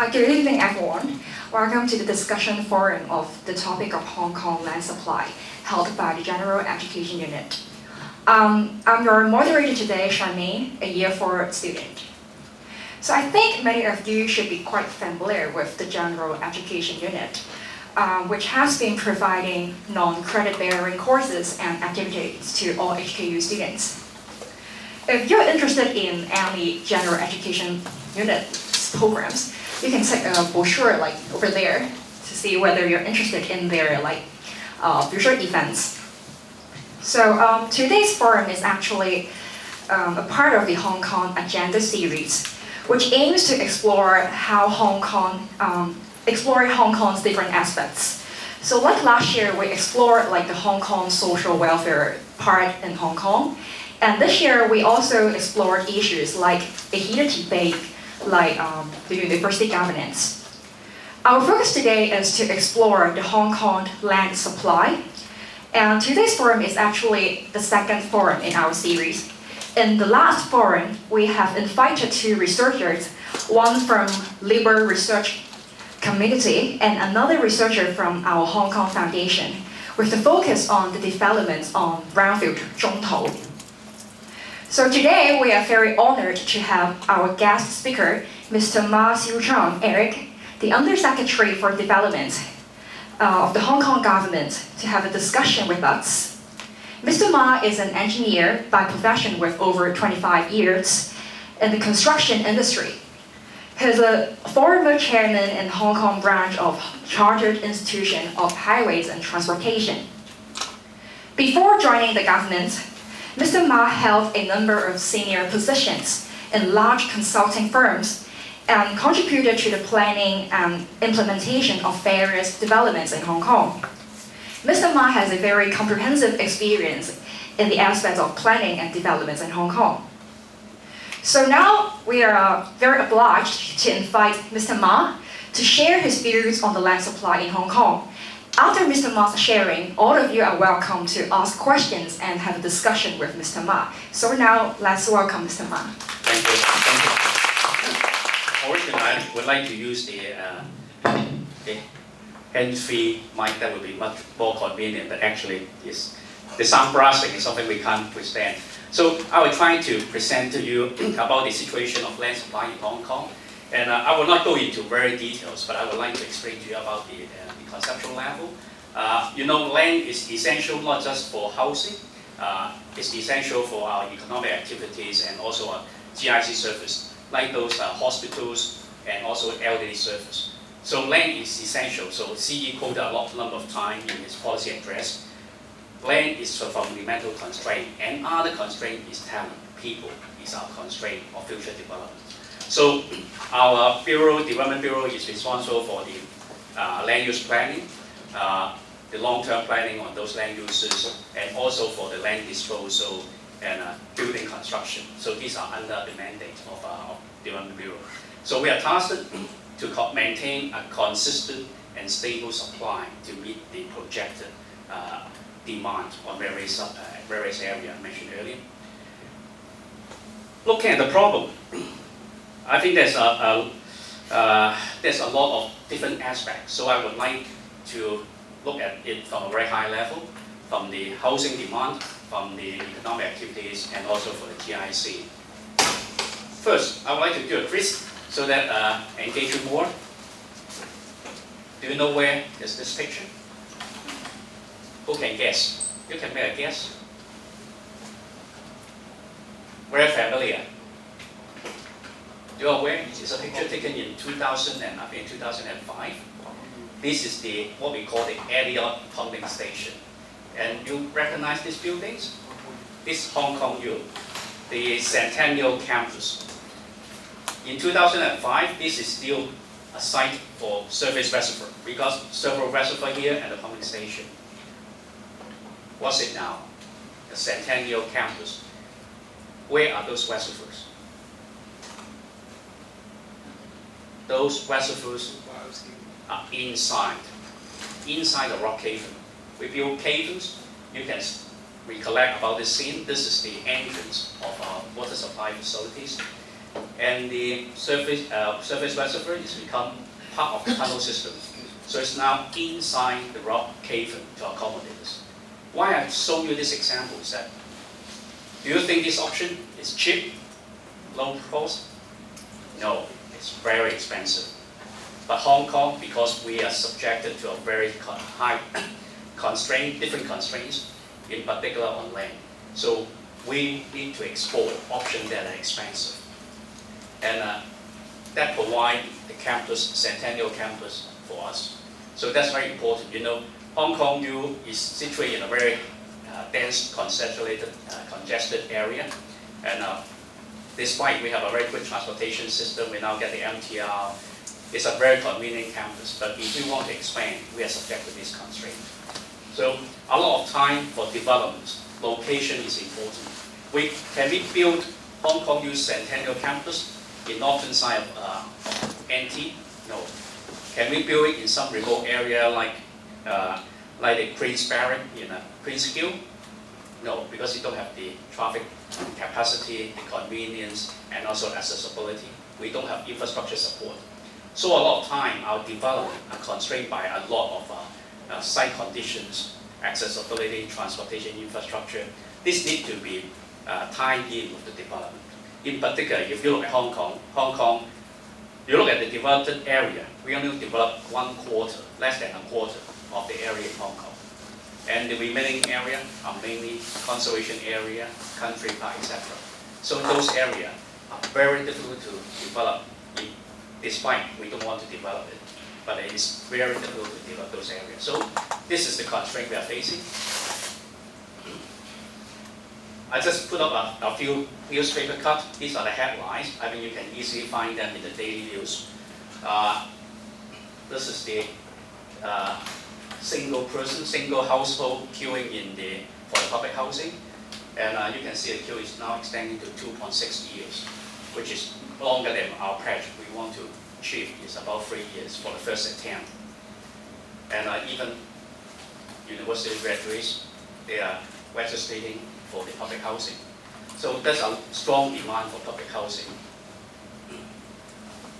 Good evening, everyone. Welcome to the discussion forum of the topic of Hong Kong land supply, held by the General Education Unit. I'm your moderator today, Charmaine, a Year 4 student. So I think many of you should be quite familiar with the General Education Unit, which has been providing non-credit bearing courses and activities to all HKU students. If you're interested in any General Education Unit programs, you can take a brochure like over there to see whether you're interested in their future events. So today's forum is actually a part of the Hong Kong Agenda series, which aims to explore how Hong Kong's different aspects. So like last year, we explored the Hong Kong social welfare part in Hong Kong, and this year we also explored issues like a heated debate the university governance. Our focus today is to explore the Hong Kong land supply, and today's forum is actually the second forum in our series. In the last forum, we have invited two researchers, one from Labor Research Community and another researcher from our Hong Kong Foundation, with the focus on the developments on brownfield Zhongtou. So today, we are very honored to have our guest speaker, Mr. Siu-cheung Eric, the Undersecretary for Development of the Hong Kong government, to have a discussion with us. Mr. Ma is an engineer by profession with over 25 years in the construction industry. He's a former chairman in Hong Kong branch of Chartered Institution of Highways and Transportation. Before joining the government, Mr. Ma held a number of senior positions in large consulting firms and contributed to the planning and implementation of various developments in Hong Kong. Mr. Ma has a very comprehensive experience in the aspects of planning and developments in Hong Kong. So now we are very obliged to invite Mr. Ma to share his views on the land supply in Hong Kong. After Mr. Ma's sharing, all of you are welcome to ask questions and have a discussion with Mr. Ma. So now, let's welcome Mr. Ma. Thank you. Originally, I would like to use the hands-free mic. That would be much more convenient, but actually, the sound blasting is something we can't withstand. So I will try to present to you about the situation of land supply in Hong Kong. And I will not go into very details, but I would like to explain to you about the conceptual level. Land is essential not just for housing, it's essential for our economic activities and also our GIC service, like those hospitals and also elderly service. So land is essential. So CE quoted a number of times in his policy address. Land is a fundamental constraint, and other constraint is talent. People is our constraint of future development. So our Development Bureau is responsible for the land use planning, the long-term planning on those land uses, and also for the land disposal and building construction. So these are under the mandate of our Development Bureau. So we are tasked to maintain a consistent and stable supply to meet the projected demand on various areas I mentioned earlier. Looking at the problem, I think there's a lot of different aspects. So I would like to look at it from a very high level, from the housing demand, from the economic activities, and also for the GIC. First, I would like to do a quiz so that engage you more. Do you know where is this picture? Who can guess? You can make a guess. Very familiar. You are aware? It's a picture taken in 2005. This is what we call the Elliott pumping station. And you recognize these buildings? This is Hong Kong U, the Centennial Campus. In 2005, this is still a site for surface reservoir. We got several reservoirs here and the pumping station. What's it now? The Centennial Campus. Where are those reservoirs? Those reservoirs are inside the rock cavern. We build caverns. You can recollect about this scene. This is the entrance of our water supply facilities. And the surface reservoir is become part of the tunnel system. So it's now inside the rock cavern to accommodate this. Why I show you this example is that, do you think this option is cheap, low cost? No, it's very expensive. But Hong Kong, because we are subjected to a very high constraint, different constraints, in particular on land. So we need to explore options that are expensive. And that provide the campus, Centennial Campus for us. So that's very important. You know, Hong Kong U is situated in a very dense, congested area. And despite we have a very good transportation system, we now get the MTR. It's a very convenient campus, but if we want to expand, we are subject to this constraint. So a lot of time for development, location is important. Can we build Hong Kong U Centennial Campus in northern side of NT? No. Can we build it in some remote area like the Queen's Barrack in Queen's Hill? No, because you don't have the traffic capacity, the convenience, and also accessibility. We don't have infrastructure support. So a lot of time, our development are constrained by a lot of site conditions, accessibility, transportation infrastructure. This need to be tied in with the development. In particular, if you look at Hong Kong, you look at the developed area, we only developed 1/4, less than a quarter of the area in Hong Kong. And the remaining area are mainly conservation area, country park, etc. So those areas are very difficult to develop, despite we don't want to develop it. But it is very difficult to develop those areas. So this is the constraint we are facing. I just put up a few newspaper cuts. These are the headlines. I mean, you can easily find them in the daily news. This is the single person, single household queuing for the public housing. And you can see the queue is now extending to 2.6 years, which is longer than our pledge we want to achieve. It's about 3 years for the first attempt. And even university graduates, they are registering for the public housing. So there's a strong demand for public housing.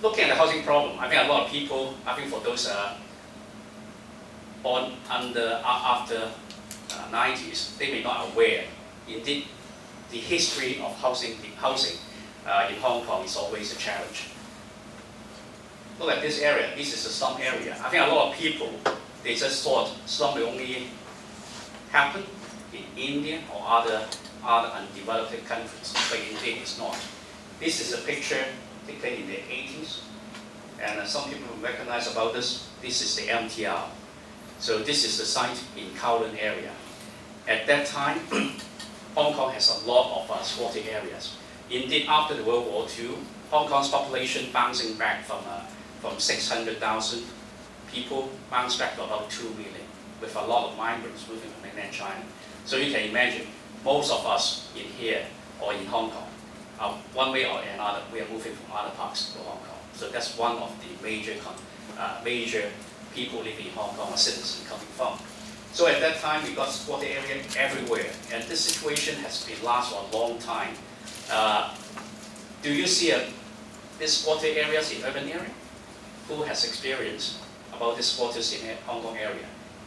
Looking at the housing problem, I think a lot of people, I think for those after 90s, they may not aware. Indeed, the history of housing in Hong Kong is always a challenge. Look at this area. This is a slum area. I think a lot of people, they just thought slum will only happen in India or other undeveloped countries, but indeed it's not. This is a picture taken in the 80s, and some people recognize about this. This is the MTR. So this is the site in Kowloon area. At that time, Hong Kong has a lot of squatting areas. Indeed, after the World War II, Hong Kong's population bouncing back from 600,000 people, bounced back to about 2 million, with a lot of migrants moving from mainland China. So you can imagine, most of us in here or in Hong Kong, one way or another, we are moving from other parts to Hong Kong. So that's one of the major people living in Hong Kong, or citizens coming from. So at that time, we got squatter area everywhere, and this situation has been last for a long time. Do you see these squatter areas in urban area? Who has experience about these squatters in Hong Kong area?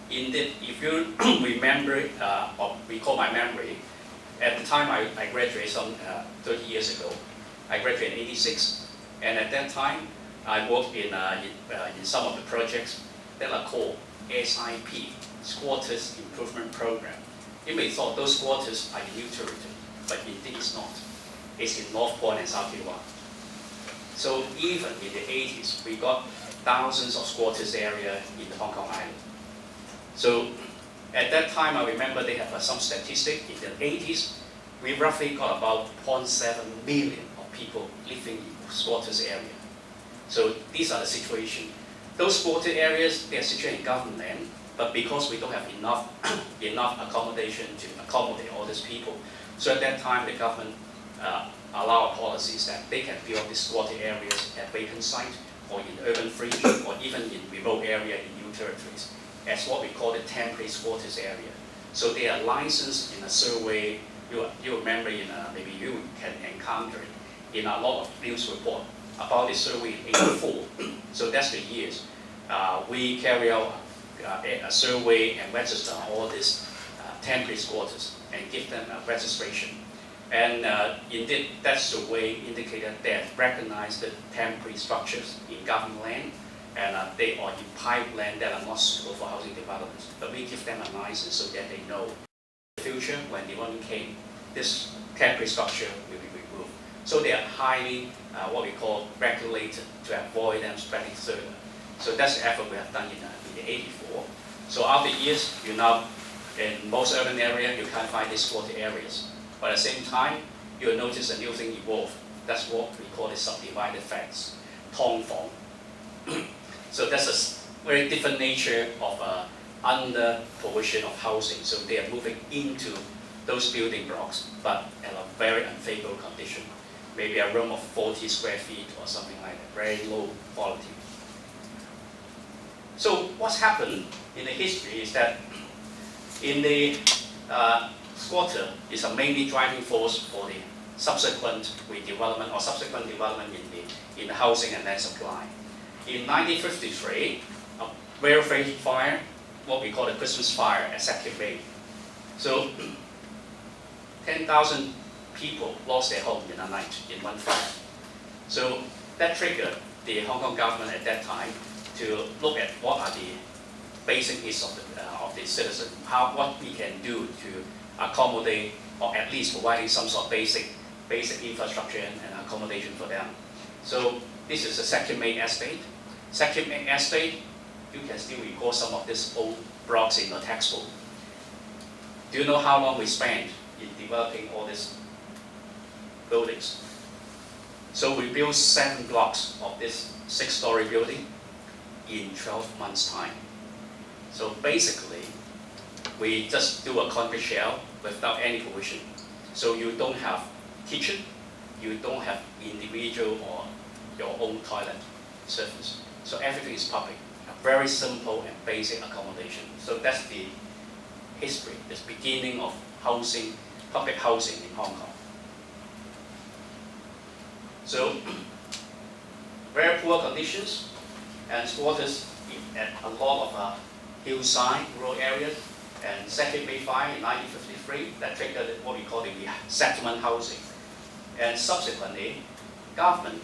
Indeed, if you remember or recall my memory, at the time I graduated some 30 years ago. I graduated in '86, and at that time I worked in some of the projects that are called SIP, Squatters Improvement Program. You may thought those squatters are in New Territory, but indeed it's not. It's in North Point and South Taiwan. So even in the 80s, we got thousands of squatters area in the Hong Kong Island. So at that time, I remember they have some statistic. In the 80s, we roughly got about 0.7 million of people living in squatters area. So these are the situation. Those squatter areas, they are situated in government land, but because we don't have enough accommodation to accommodate all these people, so at that time the government allow policies that they can build these squatter areas at vacant site or in urban fringe or even in remote area in new territories as what we call the temporary squatters area. So they are licensed in a survey. You remember maybe you can encounter it in a lot of news report about the survey in 84. So that's the years. We carry out a survey and register all these temporary squatters and give them a registration. And indeed, that's the way indicated that recognize the temporary structures in government land, and they are in private land that are not suitable for housing developments. But we give them a license so that they know in the future when development came, this temporary structure will be removed. So they are highly, what we call, regulated to avoid them spreading further. So that's the effort we have done in the 84. So after years, you know, in most urban areas, you can't find these squatter areas. But at the same time, you'll notice a new thing evolve. That's what we call the subdivided flats, tong fong. So that's a very different nature of under provision of housing. So they are moving into those building blocks, but at a very unfavorable condition. Maybe a room of 40 square feet or something like that, very low quality. So what's happened in the history is that in the squatter is a mainly driving force for the subsequent redevelopment or subsequent development in the housing and land supply. In 1953, a very famous fire, what we call the Christmas fire at Second Bay. So 10,000 people lost their home in a night in one fire. So that triggered the Hong Kong government at that time to look at what are the basic needs of the citizen, what we can do to accommodate or at least providing some sort of basic infrastructure and accommodation for them. So this is the Second May Estate. Second May Estate, you can still recall some of these old blocks in the textbook. Do you know how long we spent in developing all these buildings? So we built 7 blocks of this 6-story building in 12 months' time. So basically, we just do a concrete shell without any provision. So you don't have kitchen, you don't have individual or your own toilet surface. So everything is public, a very simple and basic accommodation. So that's the history, the beginning of housing, public housing in Hong Kong. So very poor conditions and squatters at a lot of hillside, rural areas, and Second May Fire in 1953 that triggered what we call the settlement housing. And subsequently, government,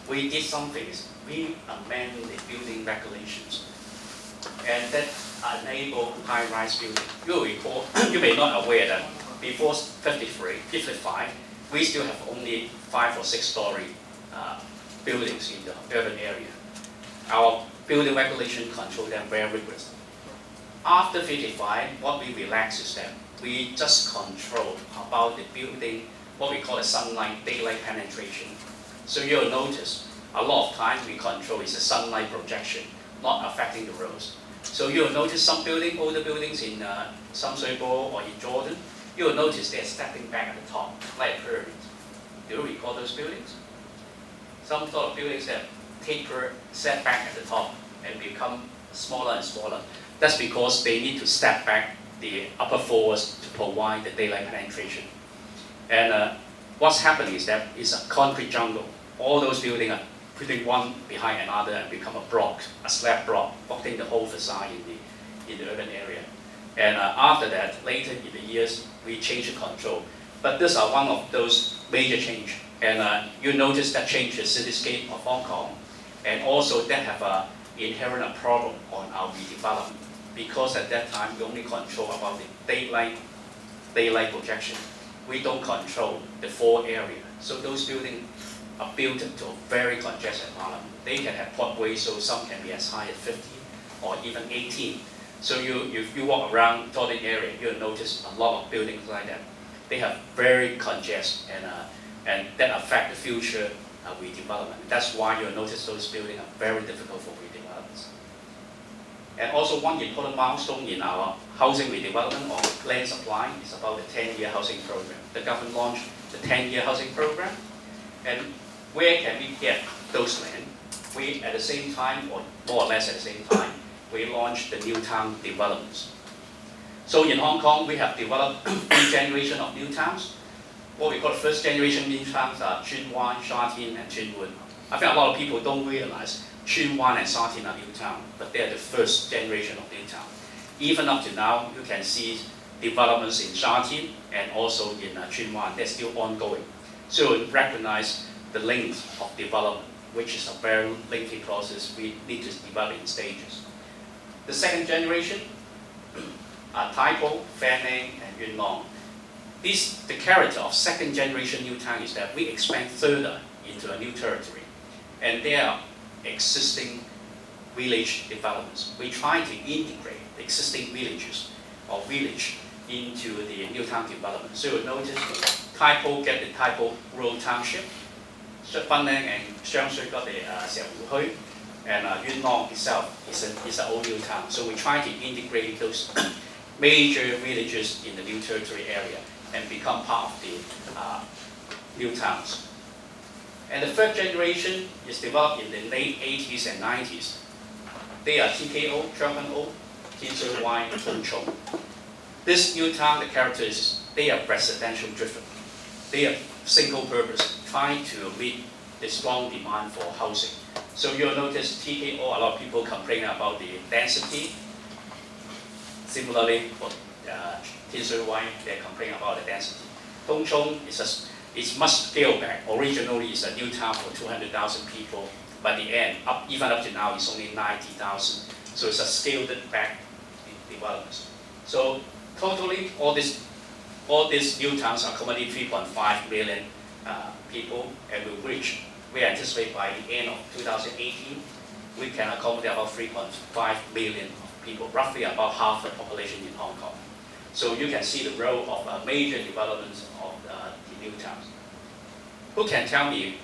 we did something, we amended the building regulations, and that enabled high-rise building. You recall, you may not aware that before 55, we still have only 5 or 6-story buildings in the urban area. Our building regulation control them very rigorously. After 55, what we relaxed is that we just control about the building, what we call a sunlight, daylight penetration. So you'll notice a lot of times we control is the sunlight projection, not affecting the roads. So you'll notice some building, older buildings in Sam Sui Po or in Jordan, you'll notice they're stepping back at the top, like a pyramid. Do you recall those buildings? Some sort of buildings that taper, set back at the top and become smaller and smaller. That's because they need to step back the upper floors to provide the daylight penetration. And what's happening is that it's a concrete jungle. All those buildings are putting one behind another and become a block, a slab block, blocking the whole facade in the urban area. And after that, later in the years, we changed the control. But these are one of those major changes. And you notice that change the cityscape of Hong Kong. And also that have an inherent problem on our redevelopment. Because at that time, we only control about the daylight projection. We don't control the floor area. So those buildings are built into a very congested environment. They can have portways, so some can be as high as 15 or even 18. So if you walk around Jordan area, you'll notice a lot of buildings like that. They have very congested and that affect the future redevelopment. That's why you'll notice those buildings are very difficult for redevelopment. And also one important milestone in our housing redevelopment or land supply is about the 10-year housing program. The government launched the 10-year housing program. And where can we get those land? We, at the same time, or more or less at the same time, we launched the new town developments. So in Hong Kong, we have developed 3 generations of new towns. what we call the first generation new towns are Tsuen Wan, Sha Tin, and Tsuen Wan. I think a lot of people don't realize Tsuen Wan and Sha Tin are new towns, but they are the first generation of new town. Even up to now, you can see developments in Sha Tin and also in Tsuen Wan. They're still ongoing. So recognize the length of development, which is a very lengthy process. We need to develop in stages. The second generation are Tai Po, Fanning, and Yuen Long. The character of second generation new town is that we expand further into a new territory, and there are existing village developments. We try to integrate the existing villages or village into the new town development. So you'll notice Tai Po get the Tai Po Rural Township, Fanning and Siu-cheung got the Siu-cheung Hui, and Yuen Long itself is an old new town. So we try to integrate those major villages in the new territory area and become part of the new towns. And the third generation is developed in the late 80s and 90s. They are TKO, Cheung-o, Tin Shui Wai, Tung Chung. This new town, the character is they are residential driven. They are single purpose, trying to meet the strong demand for housing. So you'll notice TKO, a lot of people complain about the density. Similarly, for Tin Shui Wai, they complain about the density. Tung Chung it's much scaled back. Originally, it's a new town for 200,000 people. By the end, even up to now, it's only 90,000. So it's a scaled back development. So totally, all these new towns accommodate 3.5 million people, and we anticipate by the end of 2018, we can accommodate about 3.5 million people, roughly about half the population in Hong Kong. So you can see the role of major developments of the new towns. Who can tell me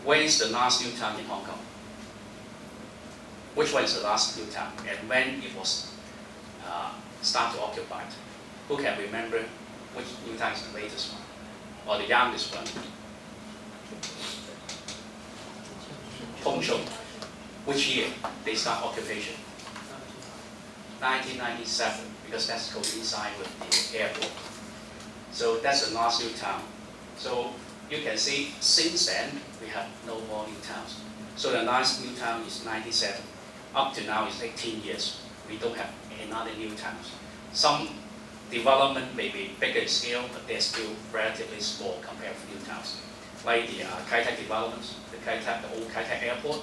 when is the last new town in Hong Kong? Which one is the last new town and when it was started to occupy? Who can remember which new town is the latest one or the youngest one? Tung Chung. Which year they start occupation? 1997, because that's coincide with the airport. So that's the last new town. So you can see since then we have no more new towns. So the last new town is 97. Up to now is 18 years. We don't have another new towns. Some development may be bigger in scale, but they're still relatively small compared with new towns. Like the Kai Tak developments, the old Kai Tak airport,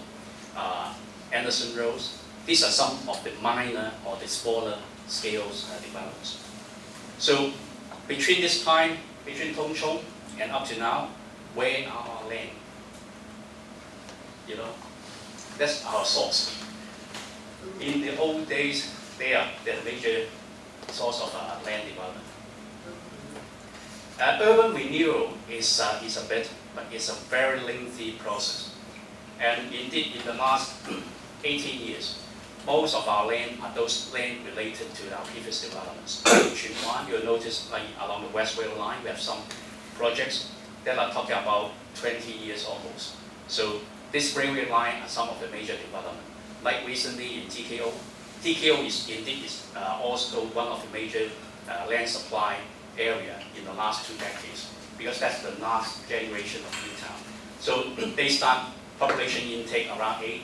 Anderson Roads. These are some of the minor or the smaller scales developments. So between this time, between Tung Chung and up to now, where are our land? You know, that's our source. In the old days, they are the major source of land development. Urban renewal is a bit, but it's a very lengthy process. And indeed, in the last 18 years, most of our land are those land related to our previous developments. Tsuen Wan, you'll notice like along the West Rail line, we have some projects that are talking about 20 years almost. So this railway line are some of the major development. Like recently in TKO, TKO is indeed also one of the major land supply area in the last 2 decades, because that's the last generation of new town. So they start population intake around late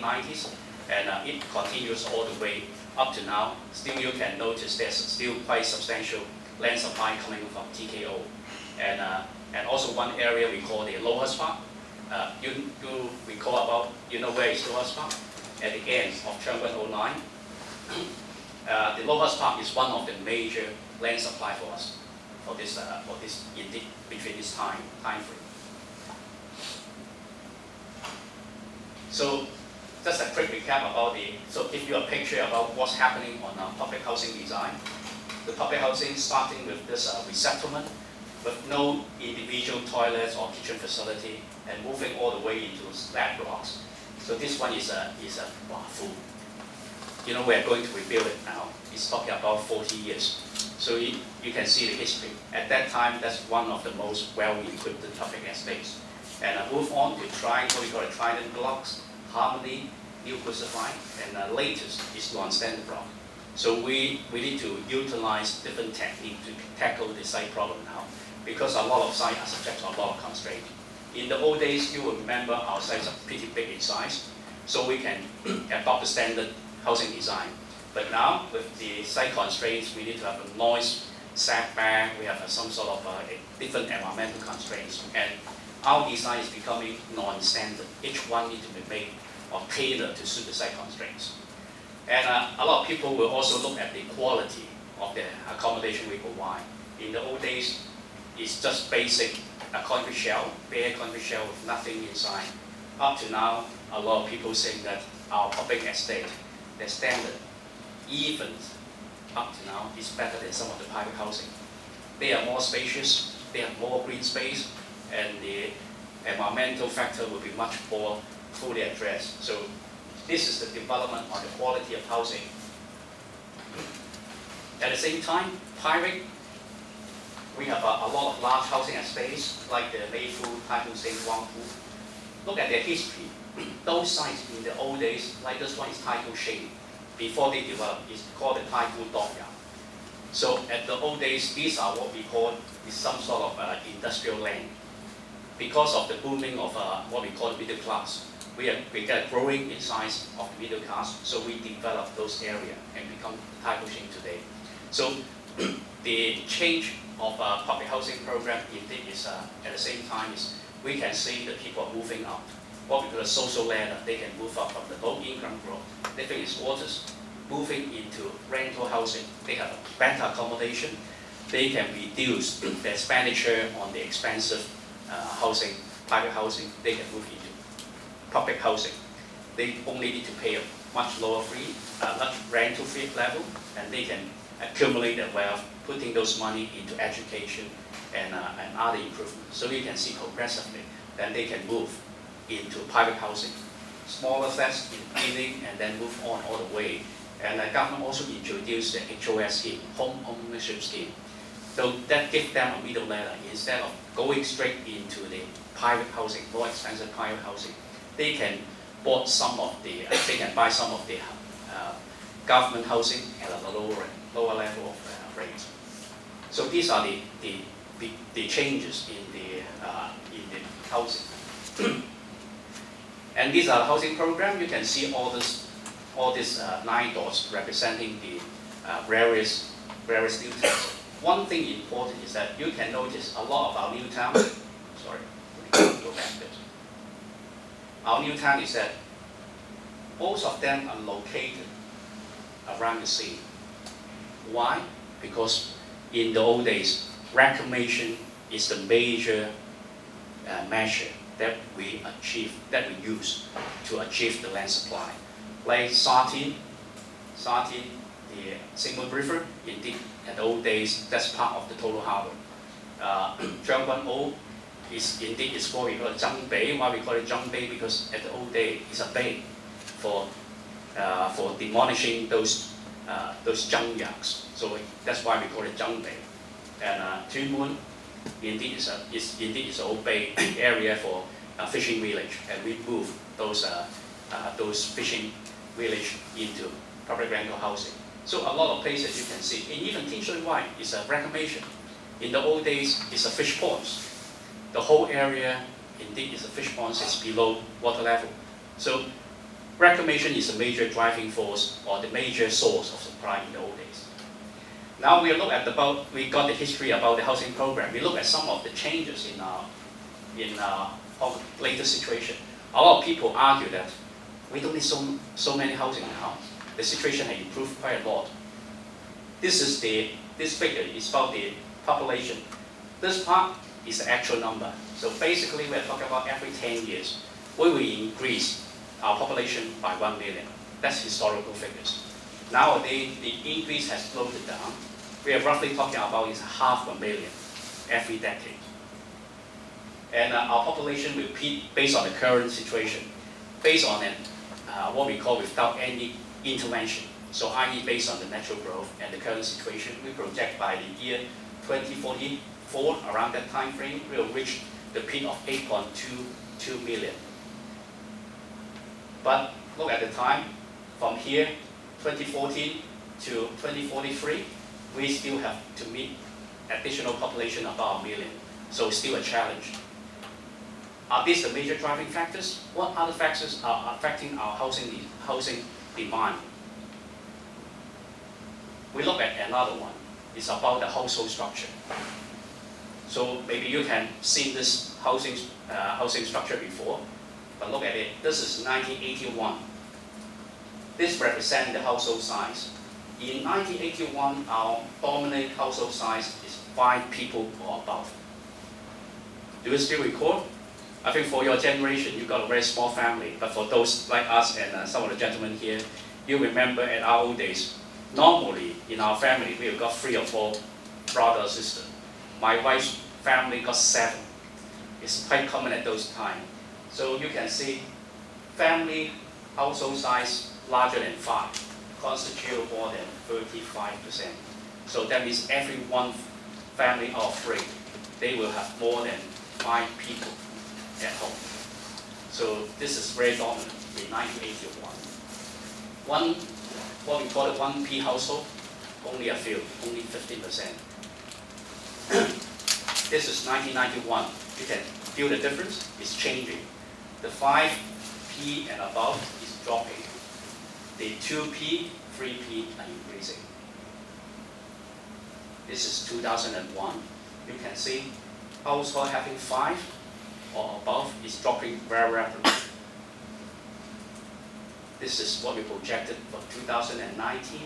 90s, and it continues all the way up to now. Still, you can notice there's still quite substantial land supply coming from TKO, and also one area we call the Lowest Park. You recall about, you know where is Lowest Park? At the end of Cheung Wan line. The Lowest Park is one of the major land supply for us for this indeed between this time frame. So just a quick recap about so give you a picture about what's happening on public housing design. The public housing starting with this resettlement with no individual toilets or kitchen facility and moving all the way into slab blocks. So this one is a full. You know, we're going to rebuild it now. It's talking about 40 years. So you can see the history. At that time, that's one of the most well-equipped public estates. And move on to what we call trident blocks, Harmony, New Crucified, and latest is non-standard block. So we need to utilize different techniques to tackle the site problem now. because a lot of sites are subject to a lot of constraints. In the old days, you will remember our sites are pretty big in size, so we can adopt the standard housing design. But now, with the site constraints, we need to have a noise setback, we have some sort of different environmental constraints, and our design is becoming non-standard. Each one needs to be made or tailored to suit the site constraints. And a lot of people will also look at the quality of the accommodation we provide. In the old days, it's just basic concrete shell, bare concrete shell with nothing inside. Up to now, a lot of people saying that our public estate, the standard, even up to now, is better than some of the private housing. They are more spacious, they have more green space, and the environmental factor will be much more fully addressed. So this is the development on the quality of housing. At the same time, private, we have a lot of large housing estates like the Meifu, Taipei Sing, Guangpu. Look at their history. Those sites in the old days, like this one is Taipei Sing, before they developed, it's called the Taipei Dongyang. So at the old days, these are what we call is some sort of industrial land. Because of the booming of what we call middle class, we get growing in size of the middle class, so we develop those areas and become Taipei Sing today. So the change of public housing program indeed is at the same time is we can see that people are moving up. What we call a social ladder, they can move up from the low income group, living in squatters, moving into rental housing. They have better accommodation. They can reduce the expenditure on the expensive housing, private housing. They can move into public housing. They only need to pay a much lower much rental fee level, and they can accumulate their wealth, putting those money into education and other improvements. So you can see progressively, then they can move into private housing. Smaller flats in the beginning and then move on all the way. And the government also introduced the HOS scheme, home ownership scheme. So that gives them a middle ladder. Instead of going straight into the private housing, more expensive private housing, they can buy some of the government housing at a lower level of rate. So these are the changes in the housing. And these are the housing program. You can see all these 9 dots representing the various new towns. One thing important is that you can notice a lot of our new towns. Sorry, let me go back a bit. Our new town is that most of them are located around the sea. Why? Because in the old days, reclamation is the major measure that we use to achieve the land supply. Like Sa-Tin, the Singwood River, indeed, in the old days, that's part of the total harbour. Zhangguan-O is indeed what we call Zhang Bay. Why we call it Zhang Bay? Because at the old day, it's a bay for demolishing those Zhangyaks. So that's why we call it Zhang Bay. And Tunmun, indeed is an old bay area for a fishing village, and we move those fishing village into public rental housing. So a lot of places you can see, and even Tinshui Wai is a reclamation. In the old days, it's a fish ponds. The whole area indeed is a fish ponds. It's below water level. So reclamation is a major driving force or the major source of supply in the old days. Now we look at we got the history about the housing program. We look at some of the changes in our latest situation. A lot of people argue that we don't need so many housing now. The situation has improved quite a lot. This figure is about the population. This part is the actual number. So basically, we're talking about every 10 years, we will increase our population by 1 million. That's historical figures. Nowadays, the increase has slowed down. We are roughly talking about is 500,000 every decade. And our population will peak based on the current situation, based on what we call without any intervention. So i.e. based on the natural growth and the current situation, we project by the year 2044, around that time frame, we will reach the peak of 8.22 million. But look at the time, from here, 2014 to 2043, we still have to meet additional population about 1 million. So still a challenge. Are these the major driving factors? What other factors are affecting our housing demand? We look at another one. It's about the household structure. So maybe you can see this housing structure before, but look at it. This is 1981. This represents the household size. In 1981, our dominant household size is 5 people or above. Do you still recall? I think for your generation, you got a very small family, but for those like us and some of the gentlemen here, you remember at our old days, normally in our family, we have got 3 or 4 brothers or sisters. My wife's family got 7. It's quite common at those times. So you can see family household size larger than 5 constitute more than 35%. So that means every one family out of 3, they will have more than 5 people at home. So this is very dominant in 1981. What we call a 1P household, only a few, only 15%. This is 1991. You can feel the difference. It's changing. The 5P and above is dropping. The 2P, 3P are increasing. This is 2001. You can see household having 5 or above is dropping very rapidly. This is what we projected for 2019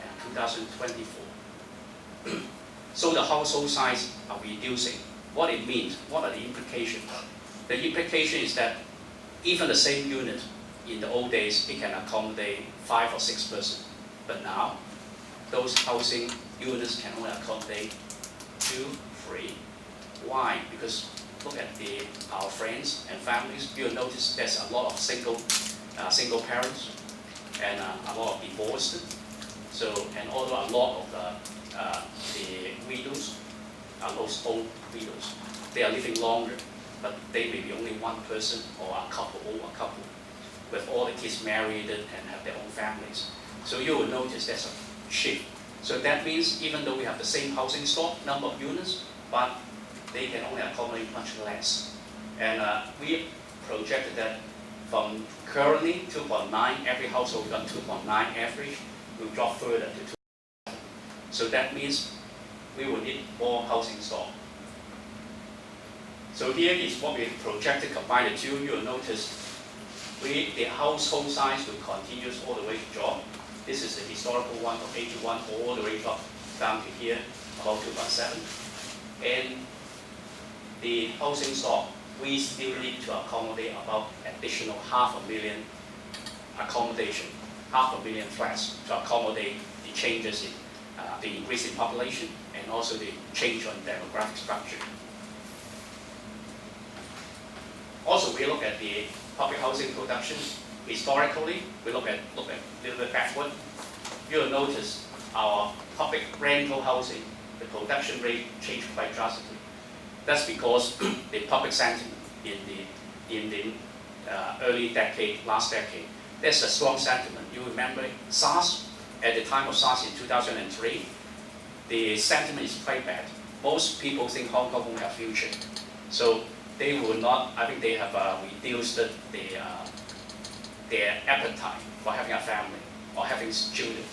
and 2024. So the household size are reducing. What it means, what are the implications? The implication is that even the same unit, in the old days, it can accommodate 5 or 6 persons. But now, those housing units can only accommodate 2, 3. Why? Because look at our friends and families. You'll notice there's a lot of single parents and a lot of divorced. So, and also a lot of the widows are those old widows. They are living longer, but they may be only one person or a couple, with all the kids married and have their own families. So you will notice there's a shift. So that means even though we have the same housing stock, number of units, but they can only accommodate much less. And we projected that from currently 2.9, every household got 2.9 average, will drop further to 2. So that means we will need more housing stock. So here is what we projected combined the two. You will notice the household size will continue all the way to drop. This is the historical one of 81 all the way drop down to here, about 2.7. And the housing stock, we still need to accommodate about additional 500,000 accommodation, 500,000 flats to accommodate the changes in the increase in population and also the change on demographic structure. Also, we look at the public housing production. Historically, we look at a little bit backward. You'll notice our public rental housing, the production rate changed quite drastically. That's because the public sentiment in the early decade, last decade, there's a strong sentiment. You remember SARS, at the time of SARS in 2003, the sentiment is quite bad. Most people think Hong Kong won't have future. So they will not, I think they have reduced their appetite for having a family or having children.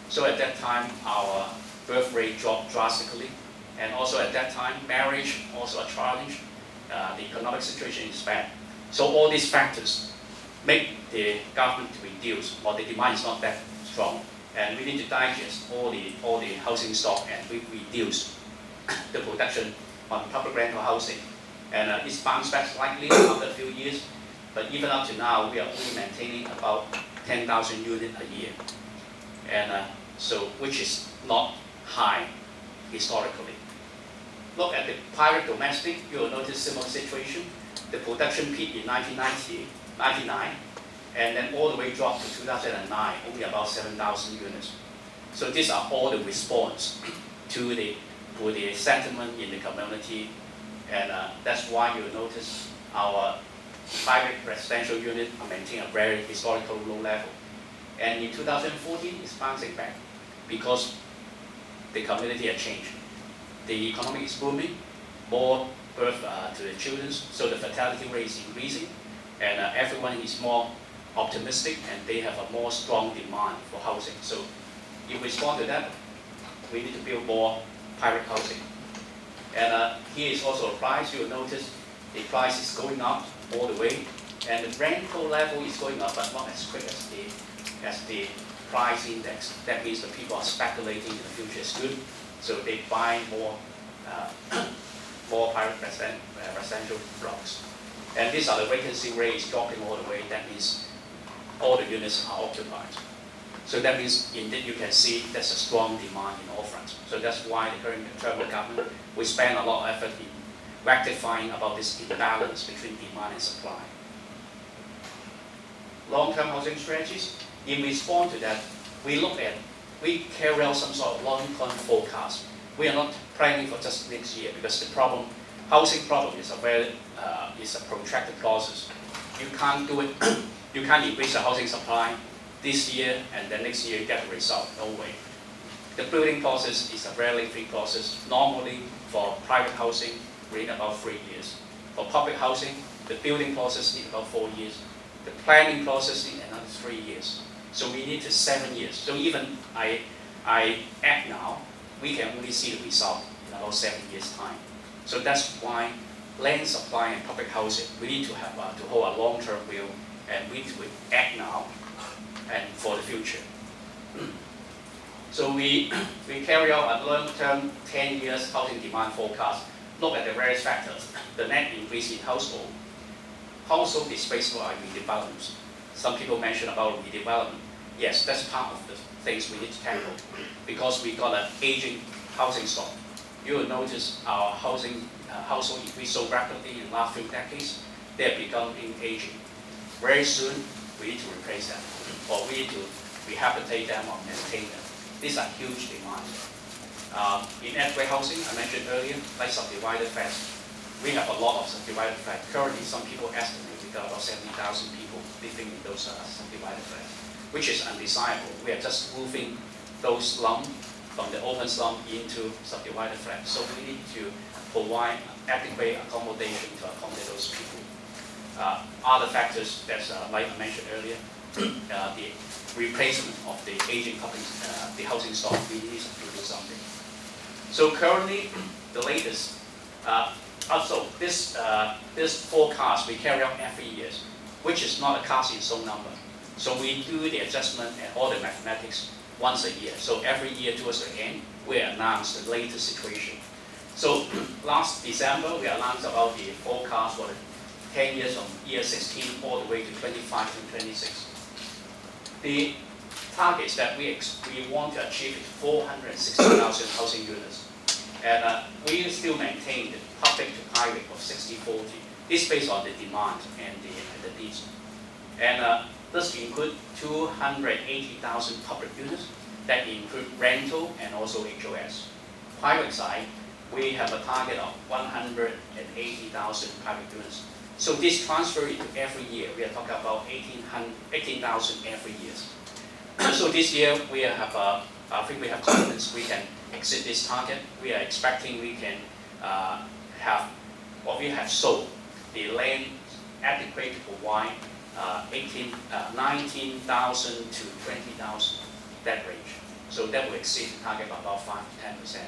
So at that time, our birth rate dropped drastically. And also at that time, marriage also a challenge. The economic situation is bad. So all these factors make the government reduce, or the demand is not that strong. And we need to digest all the housing stock and we reduce the production on public rental housing. And it's bounced back slightly after a few years, but even up to now, we are only maintaining about 10,000 units a year. And so, which is not high historically. Look at the private domestic, you will notice similar situation. The production peaked in 1999, and then all the way dropped to 2009, only about 7,000 units. So these are all the response to the sentiment in the community, and that's why you will notice our private residential units are maintaining a very historical low level. And in 2014, it's bouncing back because the community has changed. The economy is booming, more birth to the children, so the fertility rate is increasing, and everyone is more optimistic, and they have a more strong demand for housing. So in response to that, we need to build more private housing. And here is also a price. You will notice the price is going up all the way, and the rental level is going up, but not as quick as the price index. That means the people are speculating in the future is good, so they buy more more private residential blocks. And these are the vacancy rates dropping all the way. That means all the units are occupied. So that means indeed you can see there's a strong demand in all fronts. So that's why the current Trevor government, we spend a lot of effort in rectifying about this imbalance between demand and supply. Long-term housing strategies, in response to that, we carry out some sort of long-term forecast. We are not planning for just next year because the housing problem is a protracted process. You can't do it, you can't increase the housing supply this year and then next year you get the result, no way. The building process is a very lengthy process. Normally for private housing, we need about 3 years. For public housing, the building process needs about 4 years. The planning process needs another 3 years. So we need 7 years. So even I act now, we can only see the result in about 7 years' time. So that's why land supply and public housing, we need to have to hold a long-term view, and we need to act now and for the future. So we carry out a long-term 10 years housing demand forecast. Look at the various factors. The net increase in household displaced by redevelopments. Some people mention about redevelopment. Yes, that's part of the things we need to tackle because we got an aging housing stock. You will notice our household increased so rapidly in the last few decades, they have becoming aging. Very soon, we need to replace them, or we need to rehabilitate them or maintain them. These are huge demands. In adequate housing, I mentioned earlier, like subdivided flats, we have a lot of subdivided flats. Currently, some people estimate we got about 70,000 people living in those subdivided flats, which is undesirable. We are just moving those slums from the open slum into subdivided flats. So we need to provide adequate accommodation to accommodate those people. Other factors that's like I mentioned earlier, the replacement of the aging the housing stock, we need to do something. So currently, the latest, also this forecast we carry out every year, which is not a cast in stone number. So we do the adjustment and all the mathematics once a year. So every year towards the end, we announce the latest situation. So last December, we announced about the forecast for the 10 years from year 16 all the way to 25 to 26. The targets that we want to achieve is 460,000 housing units. And we still maintain the public to private of 60-40. This is based on the demand and the needs. And this includes 280,000 public units that include rental and also HOS. Private side, we have a target of 180,000 private units. So this transfer into every year, we are talking about 18,000 every year. So this year, we have, I think we have confidence we can exceed this target. We are expecting we can have, or we have sold the land adequate to provide 19,000 to 20,000, that range. So that will exceed the target by about 5 to 10%.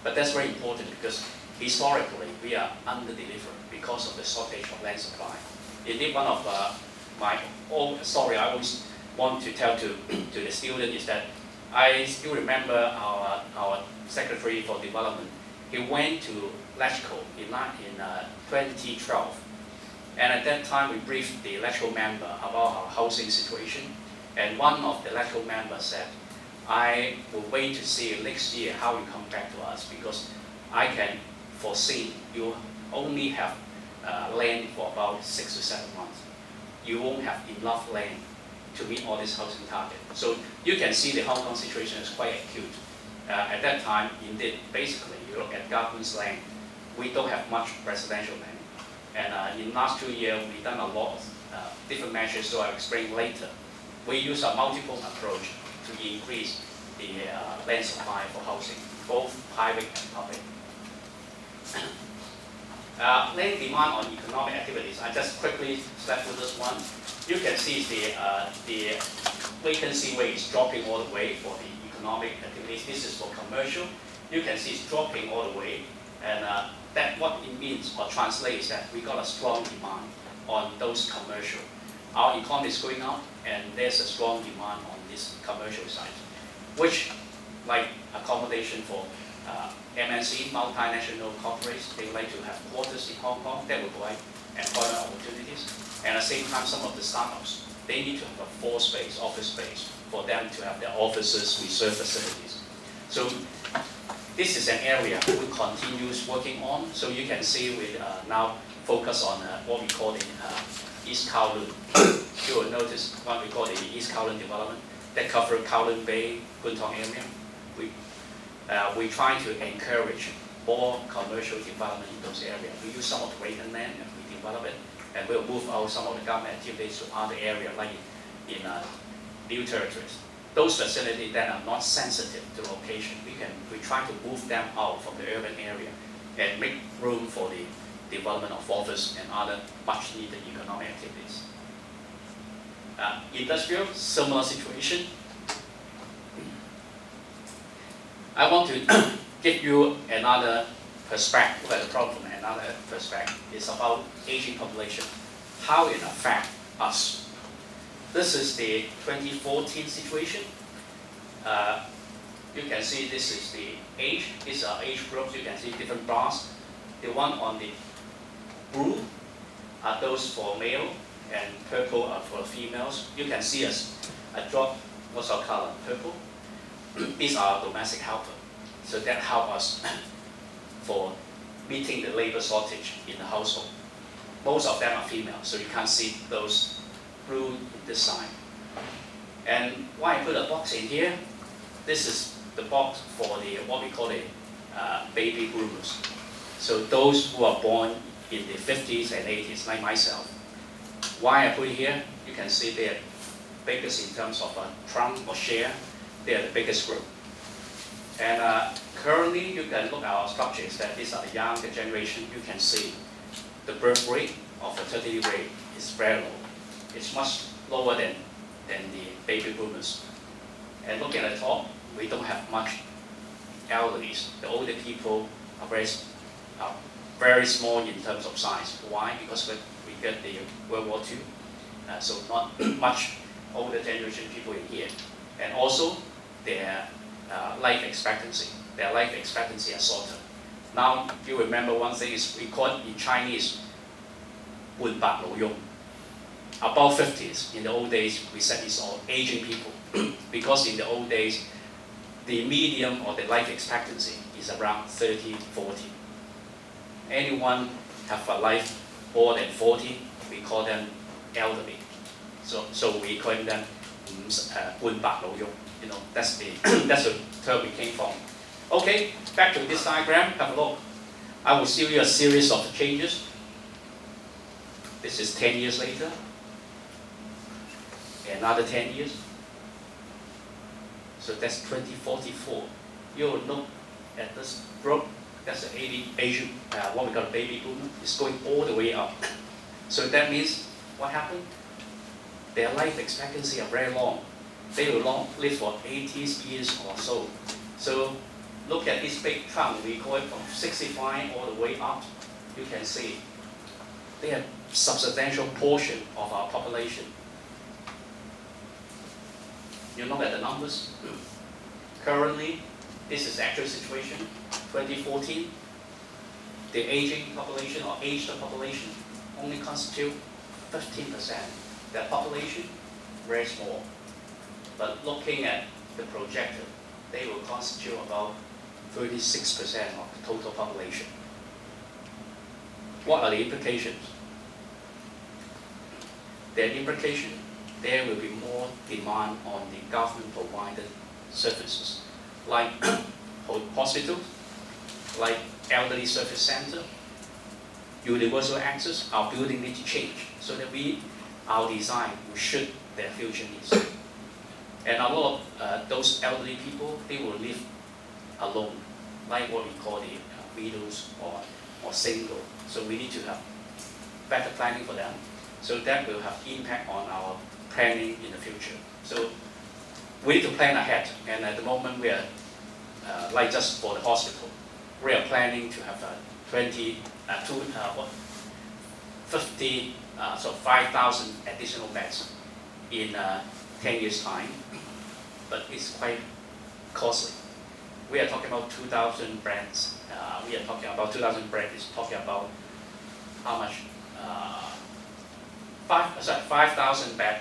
But that's very important because historically we are under-delivered because of the shortage of land supply. Indeed, one of my old story I always want to tell to the student is that I still remember our Secretary for Development. He went to LegCo in 2012. And at that time, we briefed the LegCo member about our housing situation. And one of the LegCo members said, I will wait to see next year how you come back to us because I can foresee you only have land for about 6 to 7 months. You won't have enough land to meet all this housing target. So you can see the Hong Kong situation is quite acute. At that time, indeed, basically, you look at government's land, we don't have much residential land. And in the last 2 years, we've done a lot of different measures, so I'll explain later. We use a multiple approach to increase the land supply for housing, both private and public. Land demand on economic activities. I just quickly step through this one. You can see the vacancy rate is dropping all the way for the economic activities. This is for commercial. You can see it's dropping all the way, and that what it means or translates that we got a strong demand on those commercial. Our economy is going up, and there's a strong demand on this commercial side, which, like accommodation for MNC, multinational corporates, they like to have quarters in Hong Kong. That will provide employment opportunities. And at the same time, some of the startups, they need to have a floor space, office space, for them to have their offices, reserve facilities. So this is an area we continue working on. So you can see we now focus on what we call the East Kowloon. You will notice what we call the East Kowloon development that covers Kowloon Bay, Kwun Tong area. We try to encourage more commercial development in those areas. We use some of the vacant land and we develop it, and we'll move out some of the government activities to other areas, like in new territories. Those facilities that are not sensitive to location, we try to move them out from the urban area and make room for the development of office and other much needed economic activities. Industrial, similar situation. I want to give you another perspective, look at the problem from another perspective. It's about aging population, how it affects us. This is the 2014 situation. You can see this is the age. These are age groups. You can see different bars. The one on the blue are those for male, and purple are for females. You can see a drop. What's our color? Purple. These are domestic helpers. So that helps us for meeting the labor shortage in the household. Most of them are female, so you can't see those blue in this side. And why I put a box in here? This is the box for the what we call the baby boomers. So those who are born in the 50s and 80s, like myself. Why I put it here? You can see they're biggest in terms of trunk or share. They are the biggest group. And currently, you can look at our structures that these are the younger generation. You can see the birth rate of the fertility rate is very low. It's much lower than the baby boomers. And look at the top, we don't have much elderlies. The older people are very small in terms of size. Why? Because we get the World War II, so not much older generation people in here. And also, their life expectancy is shorter. Now, you remember one thing is we call it in Chinese, 半百老翁. About 50s. In the old days, we said it's all aging people. Because in the old days, the median or the life expectancy is around 30, 40. Anyone have a life more than 40, we call them elderly. So we call them 半百老翁. You know, that's the term we came from. Okay, back to this diagram, have a look. I will show you a series of changes. This is 10 years later. Another 10 years. So that's 2044. You will look at this group. That's the Asian, what we call a baby boomer. It's going all the way up. So that means what happened? Their life expectancy are very long. They will live for 80 years or so. So look at this big trunk. We call it from 65 all the way up. You can see they have substantial portion of our population. You look at the numbers. Currently, this is the actual situation. 2014, the aging population or aged population only constitute 15%. That population, very small. But looking at the projected, they will constitute about 36% of the total population. What are the implications? The implication, there will be more demand on the government-provided services, like hospitals, like elderly service center, universal access. Our building needs to change so that our design will suit their future needs. And a lot of those elderly people, they will live alone, like what we call the widows or single. So we need to have better planning for them. So that will have impact on our planning in the future. So we need to plan ahead. And at the moment we are, like just for the hospital, we are planning to have 5,000 additional beds in 10 years' time, but it's quite costly. We are talking about 2,000 beds. We are talking about 2,000 beds is talking about how much? 5,000 beds.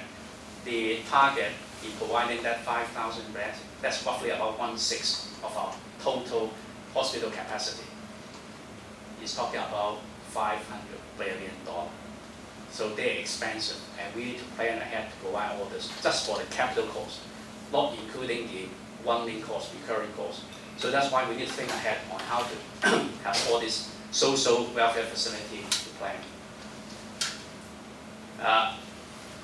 The target in providing that 5,000 beds, that's roughly about 1/6 of our total hospital capacity. It's talking about $500 billion. So they're expensive, and we need to plan ahead to provide all this just for the capital cost, not including the running cost, recurring cost. So that's why we need to think ahead on how to have all this social welfare facility to plan.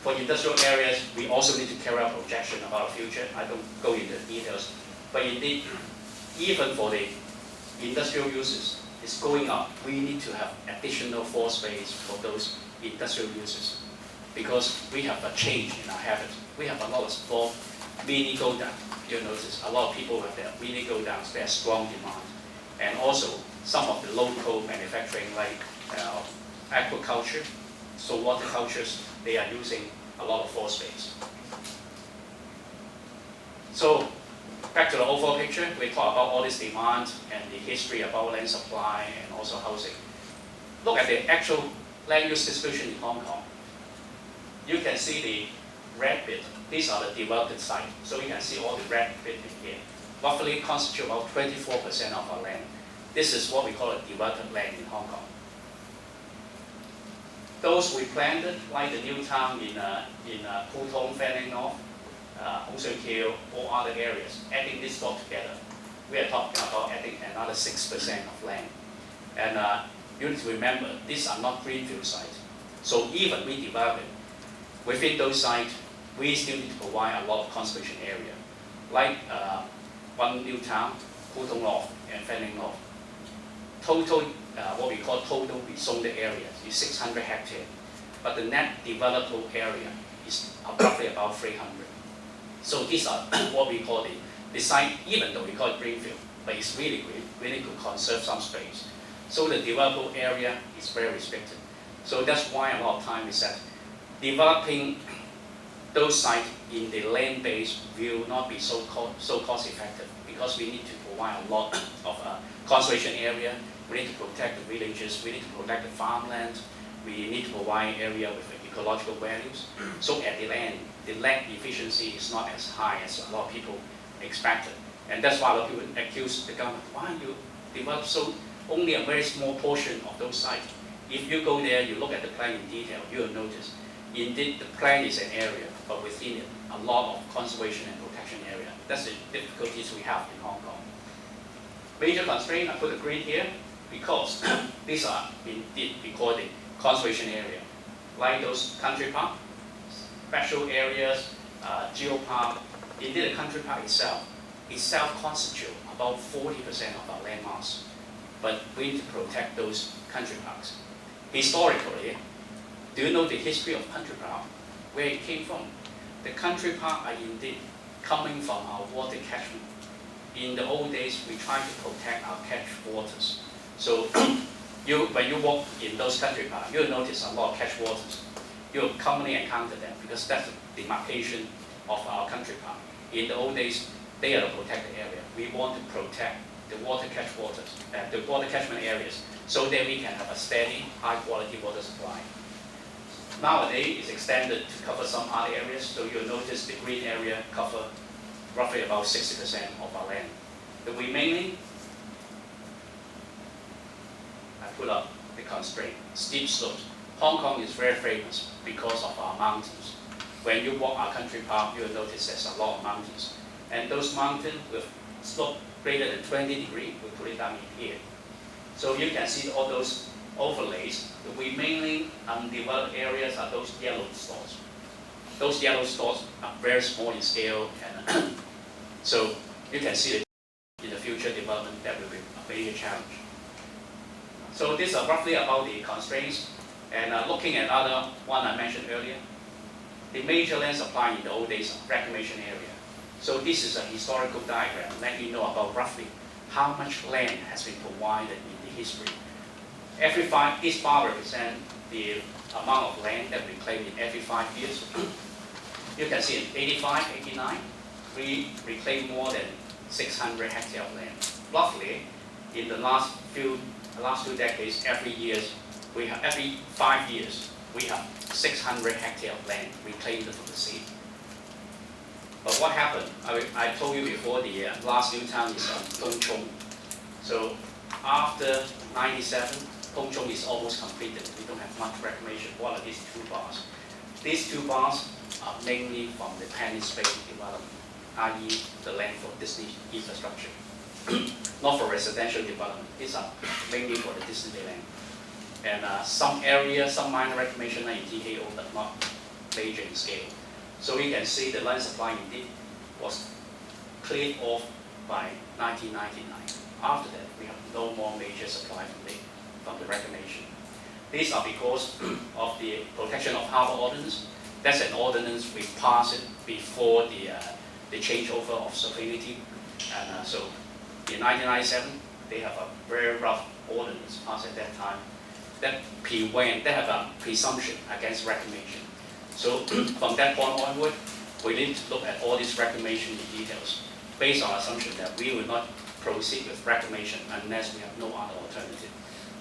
For industrial areas, we also need to carry out projection about the future. I don't go into details, but indeed, even for the industrial uses, it's going up. We need to have additional floor space for those industrial uses because we have a change in our habits. We have a lot of floor mini go down. You'll notice a lot of people have their mini go downs. There's strong demand, and also some of the local manufacturing like aquaculture, so water cultures, they are using a lot of floor space. So back to the overall picture, we talk about all this demand and the history about land supply and also housing. Look at the actual land use distribution in Hong Kong. You can see the red bit. These are the developed sites. So you can see all the red bit in here. Roughly constitute about 24% of our land. This is what we call a developed land in Hong Kong. Those we planted, like the new town in Putong, Fanling North, Siu-cheung, all other areas, adding this all together, we are talking about adding another 6% of land. And you need to remember, these are not greenfield sites. So even we develop it, within those sites, we still need to provide a lot of conservation area. Like one new town, Putong North and Fanling North. Total, what we call total rezoned area is 600 hectares, but the net developable area is roughly about 300. So these are what we call the site, even though we call it greenfield, but it's really green. We need to conserve some space. So the developable area is very restricted. So that's why a lot of time is that developing those sites in the land base will not be so cost effective because we need to provide a lot of conservation area. We need to protect the villages. We need to protect the farmland. We need to provide area with ecological values. So at the end, the land efficiency is not as high as a lot of people expected. And that's why a lot of people accuse the government, why you develop so only a very small portion of those sites. If you go there, you look at the plan in detail, you will notice, indeed the plan is an area, but within it, a lot of conservation and protection area. That's the difficulties we have in Hong Kong. Major constraint, I put the green here, because these are indeed we call the conservation area. Like those country park, special areas, geopark. Indeed the country park itself constitutes about 40% of our land mass. But we need to protect those country parks. Historically, do you know the history of country park? Where it came from? The country park are indeed coming from our water catchment. In the old days, we tried to protect our catch waters. So when you walk in those country parks, you'll notice a lot of catch waters. You'll commonly encounter them because that's the demarcation of our country park. In the old days, they are the protected area. We want to protect the water catchment areas, so that we can have a steady, high-quality water supply. Nowadays, it's extended to cover some other areas, so you'll notice the green area cover roughly about 60% of our land. The remaining, I put up the constraint, steep slopes. Hong Kong is very famous because of our mountains. When you walk our country park, you'll notice there's a lot of mountains. And those mountains with slope greater than 20 degrees, we put it down in here. So you can see all those overlays. The remaining undeveloped areas are those yellow spots. Those yellow stores are very small in scale, and so you can see that in the future development that will be a major challenge. So these are roughly about the constraints, and looking at other one I mentioned earlier, the major land supply in the old days are reclamation area. So this is a historical diagram, let you know about roughly how much land has been provided in the history. Each bar represents the amount of land that we claimed in every 5 years. You can see in 85, 89, we reclaimed more than 600 hectares of land. Roughly, in the last two decades, every 5 years, we have 600 hectares of land reclaimed from the sea. But what happened? I told you before, the last new town is Leung. So after 97, Leung is almost completed. We don't have much reclamation. What are these two bars? These two bars are mainly from the penny space development, i.e. the land for Disney infrastructure, not for residential development. These are mainly for the Disneyland. And some area, some minor reclamation in TKO, but not major in scale. So you can see the land supply indeed was cleared off by 1999. After that, we have no more major supply from the reclamation. These are because of the protection of Harbour ordinance. That's an ordinance we passed it before the changeover of sovereignty. And so in 1997, they have a very rough ordinance passed at that time that have a presumption against reclamation. So from that point onward, we need to look at all these reclamation in details, based on assumption that we will not proceed with reclamation unless we have no other alternative.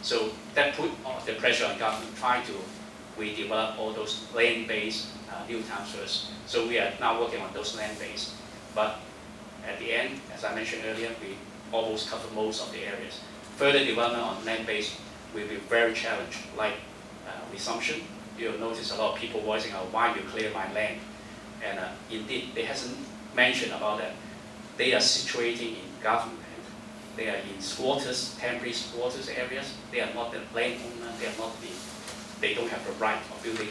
So that put the pressure on government trying to redevelop all those land-based new towns first. So we are now working on those land-based. But at the end, as I mentioned earlier, we almost cover most of the areas. Further development on land-based will be very challenged, like resumption. You'll notice a lot of people voicing out, why you clear my land? And indeed, they hasn't mentioned about that. They are situating in government. They are in squatters, temporary squatters areas. They are not the landowner. They don't have the right of building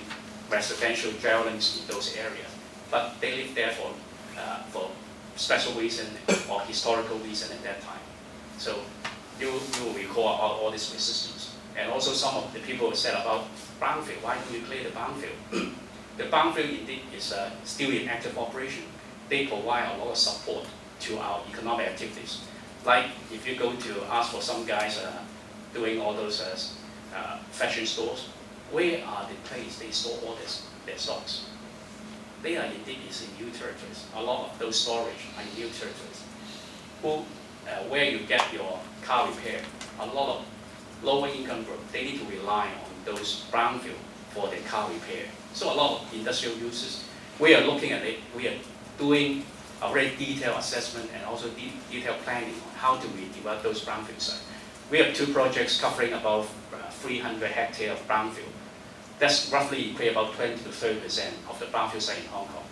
residential dwellings in those areas. But they live there for special reason or historical reason at that time. So you will recall about all this resistance. And also some of the people said about brownfield. Why don't you clear the brownfield? The brownfield indeed is still in active operation. They provide a lot of support to our economic activities. Like if you go to ask for some guys doing all those fashion stores, where are the places they store all their stocks? They are indeed in new territories. A lot of those storage are in new territories. Where you get your car repair, a lot of lower income group, they need to rely on those brownfield for their car repair. So a lot of industrial uses, we are looking at it, we are doing a very detailed assessment and also detailed planning on how to redevelop those brownfield sites. We have 2 projects covering about 300 hectares of brownfield. That's roughly equate about 20 to 30% of the brownfield site in Hong Kong.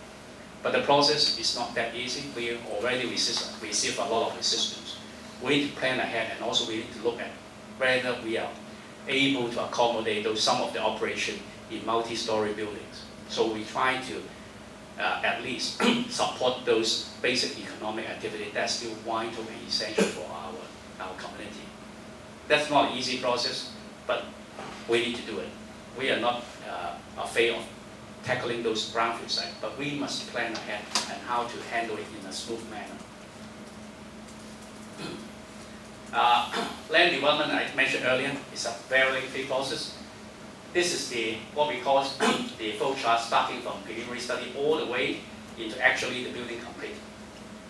But the process is not that easy. We already receive a lot of resistance. We need to plan ahead, and also we need to look at whether we are able to accommodate some of the operation in multi-story buildings. So we try to at least support those basic economic activities that's still vital and essential for our community. That's not an easy process, but we need to do it. We are not afraid of tackling those brownfield sites, but we must plan ahead and how to handle it in a smooth manner. Land development, I mentioned earlier, is a very lengthy process. This is what we call the flow chart, starting from preliminary study all the way into actually the building complete.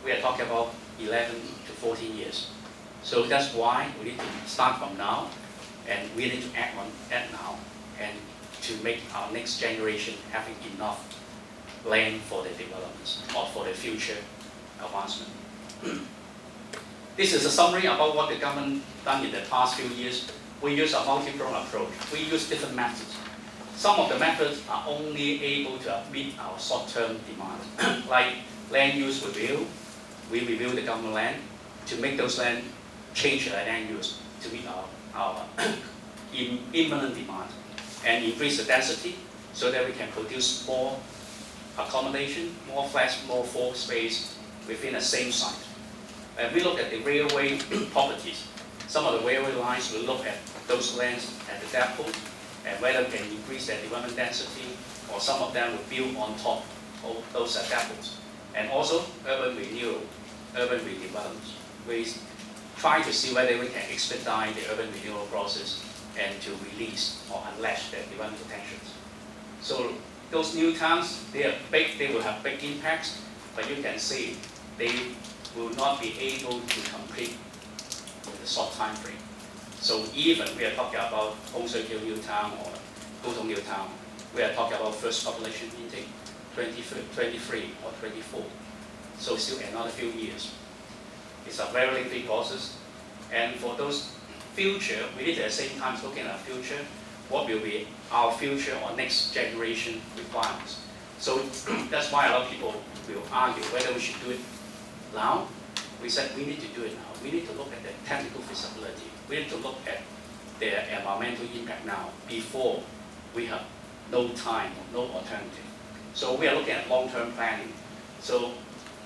We are talking about 11 to 14 years. So that's why we need to start from now, and we need to act on that now, and to make our next generation having enough land for the developments or for the future advancement. This is a summary about what the government done in the past few years. We use a multi-pronged approach. We use different methods. Some of the methods are only able to meet our short-term demands, like land use review. We review the government land to make those land change their land use to meet our imminent demand, and increase the density so that we can produce more accommodation, more flats, more floor space within the same site. And we look at the railway properties. Some of the railway lines will look at those lands at the depot and whether they can increase their development density, or some of them will build on top of those depots. And also urban renewal, urban redevelopment. We try to see whether we can expedite the urban renewal process and to release or unleash their development potentials. So those new towns, they are big, they will have big impacts, but you can see they will not be able to complete in a short time frame. So even we are talking about Siu-cheung new town or Leung new town, we are talking about first population intake 23 or 24. So still another few years. It's a very lengthy process. And for those future, we need at the same time looking at future, what will be our future or next generation requirements. So that's why a lot of people will argue whether we should do it now. We said we need to do it now. We need to look at the technical feasibility. We need to look at the environmental impact now before we have no time or no alternative. So we are looking at long-term planning. So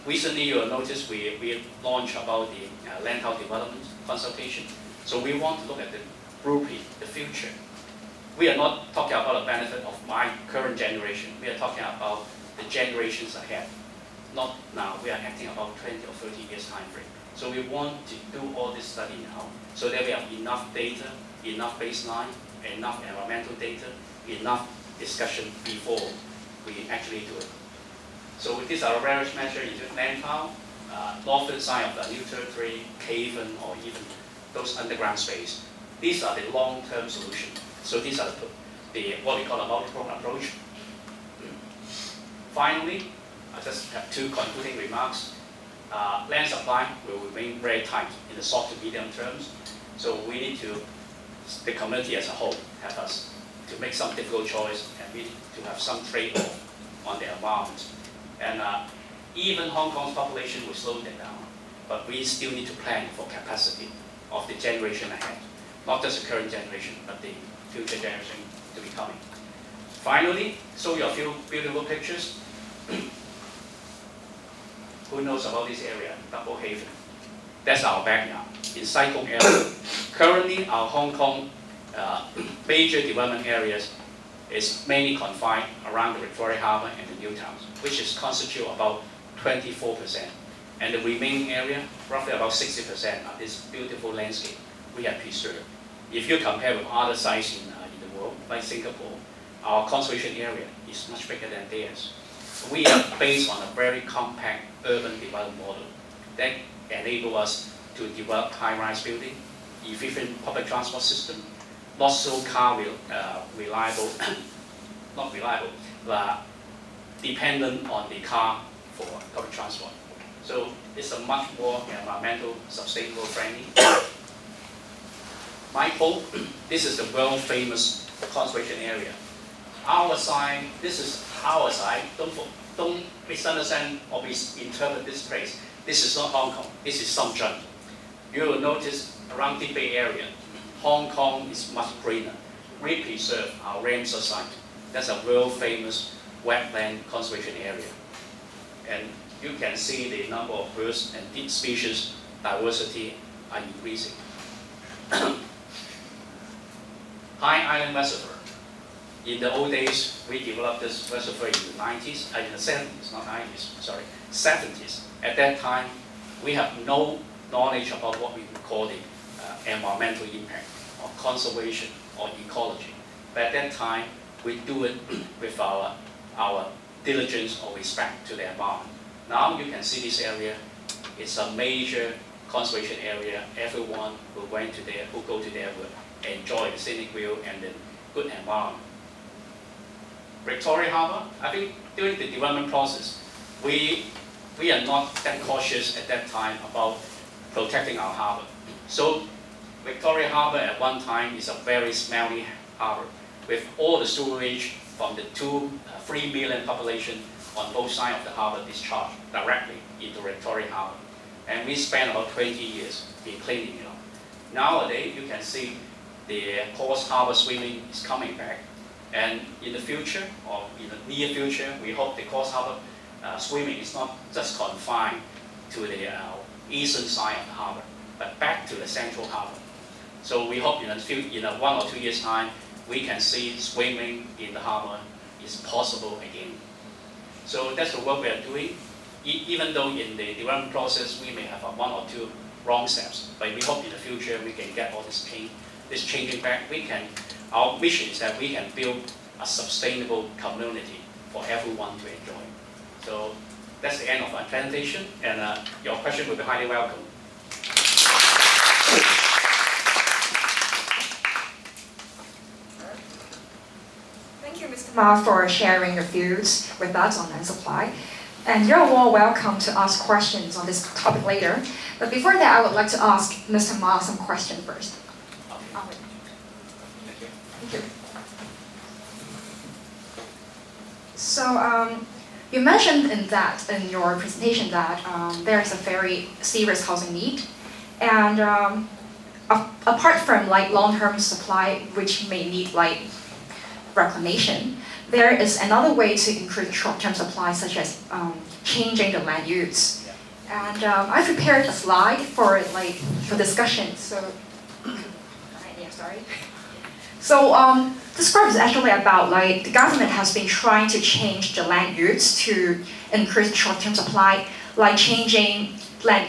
recently you will notice we launched about the land health development consultation. So we want to look at the blueprint, the future. We are not talking about the benefit of my current generation. We are talking about the generations ahead. Not now. We are acting about 20 or 30 years time frame. So we want to do all this study now so that we have enough data, enough baseline, enough environmental data, enough discussion before we actually do it. So these are various measures in Langtown, northern side of the new territory, Caven, or even those underground space. These are the long-term solutions. So these are the what we call a multi-pronged approach. Finally, I just have two concluding remarks. Land supply will remain very tight in the short to medium terms. So we need to, the community as a whole, have us to make some difficult choice, and we need to have some trade-off on the environment. And even Hong Kong's population will slow down, but we still need to plan for capacity of the generation ahead. Not just the current generation, but the future generation to be coming. Finally, show you a few beautiful pictures. Who knows about this area, Double Haven? That's our backyard in Sai Kung area. Currently, our Hong Kong major development areas is mainly confined around the Victoria Harbour and the new towns, which is constitute about 24%. And the remaining area, roughly about 60% of this beautiful landscape we have preserved. If you compare with other sites in the world, like Singapore, our conservation area is much bigger than theirs. We are based on a very compact urban development model that enable us to develop high-rise building, efficient public transport system, not so reliable, not reliable, but dependent on the car for public transport. So it's a much more environmental, sustainable, friendly. My quote, this is the world famous conservation area. Our side, this is our side. Don't misunderstand or misinterpret this place. This is not Hong Kong. This is Siu-cheung. You will notice around the Bay Area, Hong Kong is much greener. We preserve our Ramsar site. That's a world famous wetland conservation area. And you can see the number of birds and deep species diversity are increasing. High Island Reservoir. In the old days, we developed this reservoir in the 90s, in the 70s, not 90s, sorry, 70s. At that time, we have no knowledge about what we would call the environmental impact or conservation or ecology. But at that time, we do it with our diligence or respect to the environment. Now you can see this area. It's a major conservation area. Everyone who went to there, who go to there will enjoy the scenic view and the good environment. Victoria Harbour, I think during the development process, we are not that cautious at that time about protecting our harbour. So Victoria Harbour at one time is a very smelly harbour with all the sewage from the 3 million population on both sides of the harbour discharged directly into Victoria Harbour. And we spent about 20 years in cleaning it up. Nowadays, you can see the coarse harbour swimming is coming back. And in the future, or in the near future, we hope the cross harbour swimming is not just confined to the eastern side of the harbour, but back to the central harbour. So we hope in 1 or 2 years' time, we can see swimming in the harbour is possible again. So that's the work we are doing. Even though in the development process we may have 1 or 2 wrong steps, but we hope in the future we can get all this changing back. Our mission is that we can build a sustainable community for everyone to enjoy. So that's the end of my presentation, and your question will be highly welcome. Thank you, Mr. Ma, for sharing your views with us on land supply. And you're all welcome to ask questions on this topic later. But before that, I would like to ask Mr. Ma some questions first. Okay. Thank you. Thank you. So you mentioned in your presentation that there is a very serious housing need, and apart from like long-term supply, which may need like reclamation, there is another way to increase short-term supply, such as changing the land use. Yeah. And I prepared a slide for discussion. So, yeah, sorry. So this graph is actually about like the government has been trying to change the land use to increase short-term supply, like changing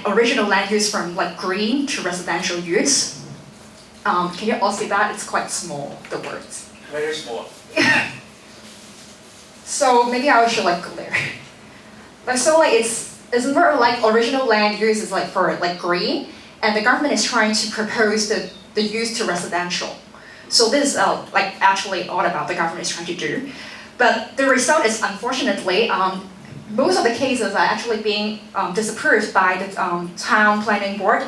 original land use from like green to residential use. Can you all see that? It's quite small, the words. Very small. So maybe I should like go there. But so like it's more like original land use is like for like green, and the government is trying to propose the use to residential. So this is like actually all about the government is trying to do. But the result is unfortunately most of the cases are actually being disapproved by the town planning board,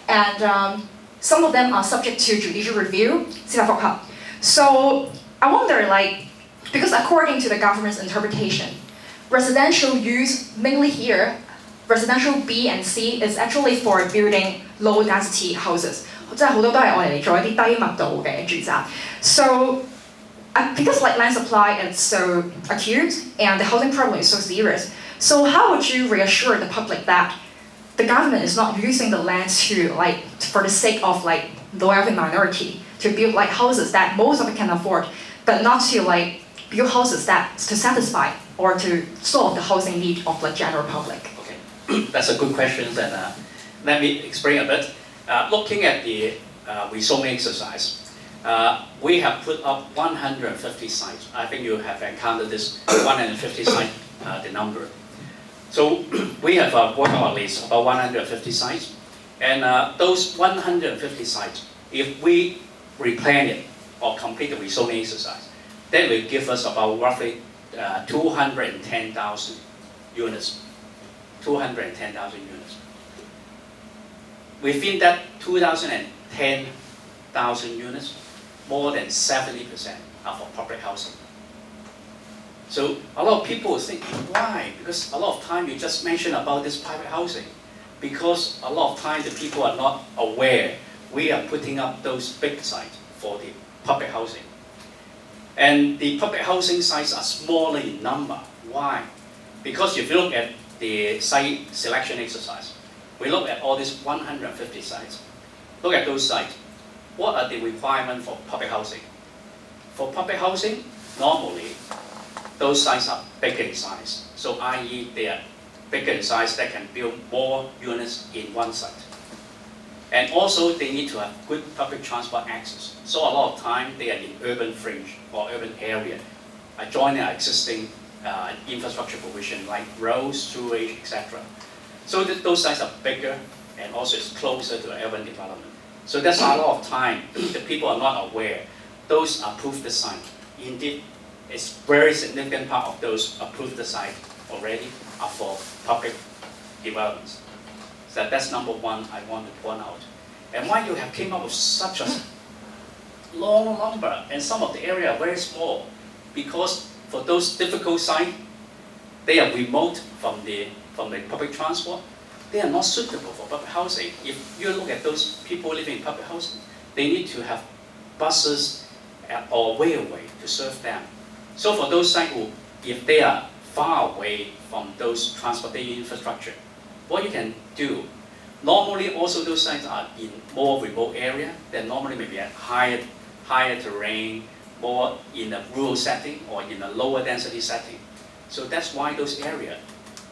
and some of them are subject to judicial review, 司法覆核. So I wonder, like, because according to the government's interpretation, residential use mainly here, residential B and C is actually for building low density houses. 即係好多都係我哋嚟做一啲低密度嘅住宅. So because like land supply is so acute and the housing problem is so serious, so how would you reassure the public that the government is not using the land to like for the sake of like low-income minority to build like houses that most of them can afford, but not to like build houses that to satisfy or to solve the housing need of the general public? Okay, that's a good question, and let me explain a bit. Looking at the rezoning exercise, we have put up 150 sites. I think you have encountered this 150 site, the number. So we have worked on at least about 150 sites, and those 150 sites, if we replan it or complete the rezoning exercise, that will give us about roughly 210,000 units. 210,000 units. Within that 210,000 units, more than 70% are for public housing. So a lot of people think, why? Because a lot of time you just mention about this private housing. Because a lot of time the people are not aware we are putting up those big sites for the public housing. And the public housing sites are smaller in number. Why? Because if you look at the site selection exercise, we look at all these 150 sites. Look at those sites. What are the requirements for public housing? For public housing, normally, those sites are bigger in size. So i.e. they are bigger in size that can build more units in one site. And also they need to have good public transport access. So a lot of time they are in urban fringe or urban area, adjoining existing infrastructure provision like roads, sewage, etc. So those sites are bigger and also it's closer to urban development. So that's a lot of time the people are not aware. Those approved sites, indeed, it's very significant part of those approved sites already are for public developments. So that's number one I want to point out. And why you have came up with such a long number and some of the area are very small, because for those difficult sites, they are remote from the public transport. They are not suitable for public housing. If you look at those people living in public housing, they need to have buses or railway to serve them. So for those sites who, if they are far away from those transportation infrastructure, what you can do, normally also those sites are in more remote area, then normally maybe at higher terrain, more in a rural setting or in a lower density setting. So that's why those areas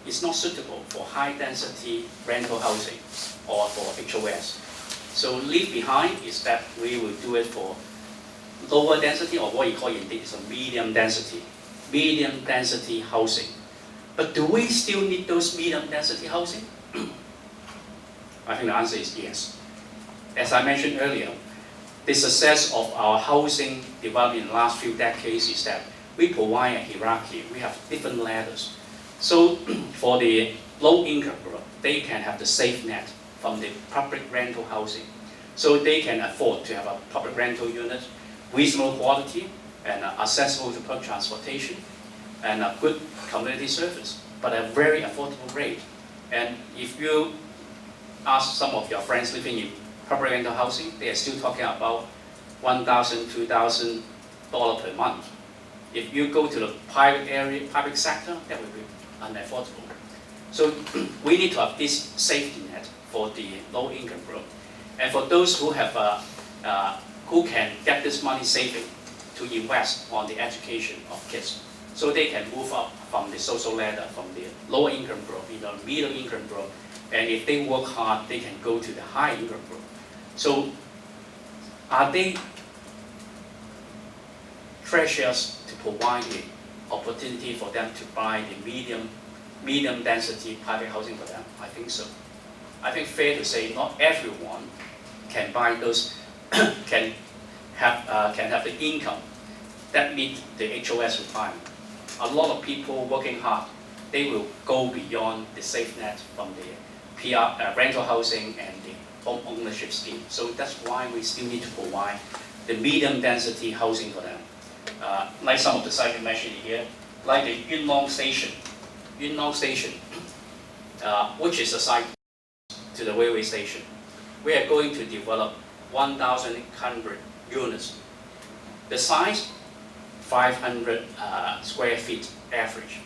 is not suitable for high density rental housing or for HOS. So leave behind is that we will do it for lower density, or what you call indeed is a medium density housing. But do we still need those medium density housing? I think the answer is yes. As I mentioned earlier, the success of our housing development in the last few decades is that we provide a hierarchy. We have different ladders. So for the low income group, they can have the safe net from the public rental housing. So they can afford to have a public rental unit, reasonable quality, and accessible to public transportation, and a good community service, but a very affordable rate. And if you ask some of your friends living in public rental housing, they are still talking about $1,000, $2,000 per month. If you go to the private sector, that will be unaffordable. So we need to have this safety net for the low income group. And for those who have who can get this money saving to invest on the education of kids, so they can move up from the social ladder, from the lower income group, the middle income group, and if they work hard, they can go to the high income group. So are they treasures to provide the opportunity for them to buy the medium density private housing for them? I think so. I think fair to say not everyone can buy those, can have the income that meet the HOS requirement. A lot of people working hard, they will go beyond the safe net from the rental housing and the home ownership scheme. So that's why we still need to provide the medium density housing for them. Like some of the sites you mentioned here, like the Leung station, which is a site to the railway station. We are going to develop 1,800 units. The size, 500 square feet average.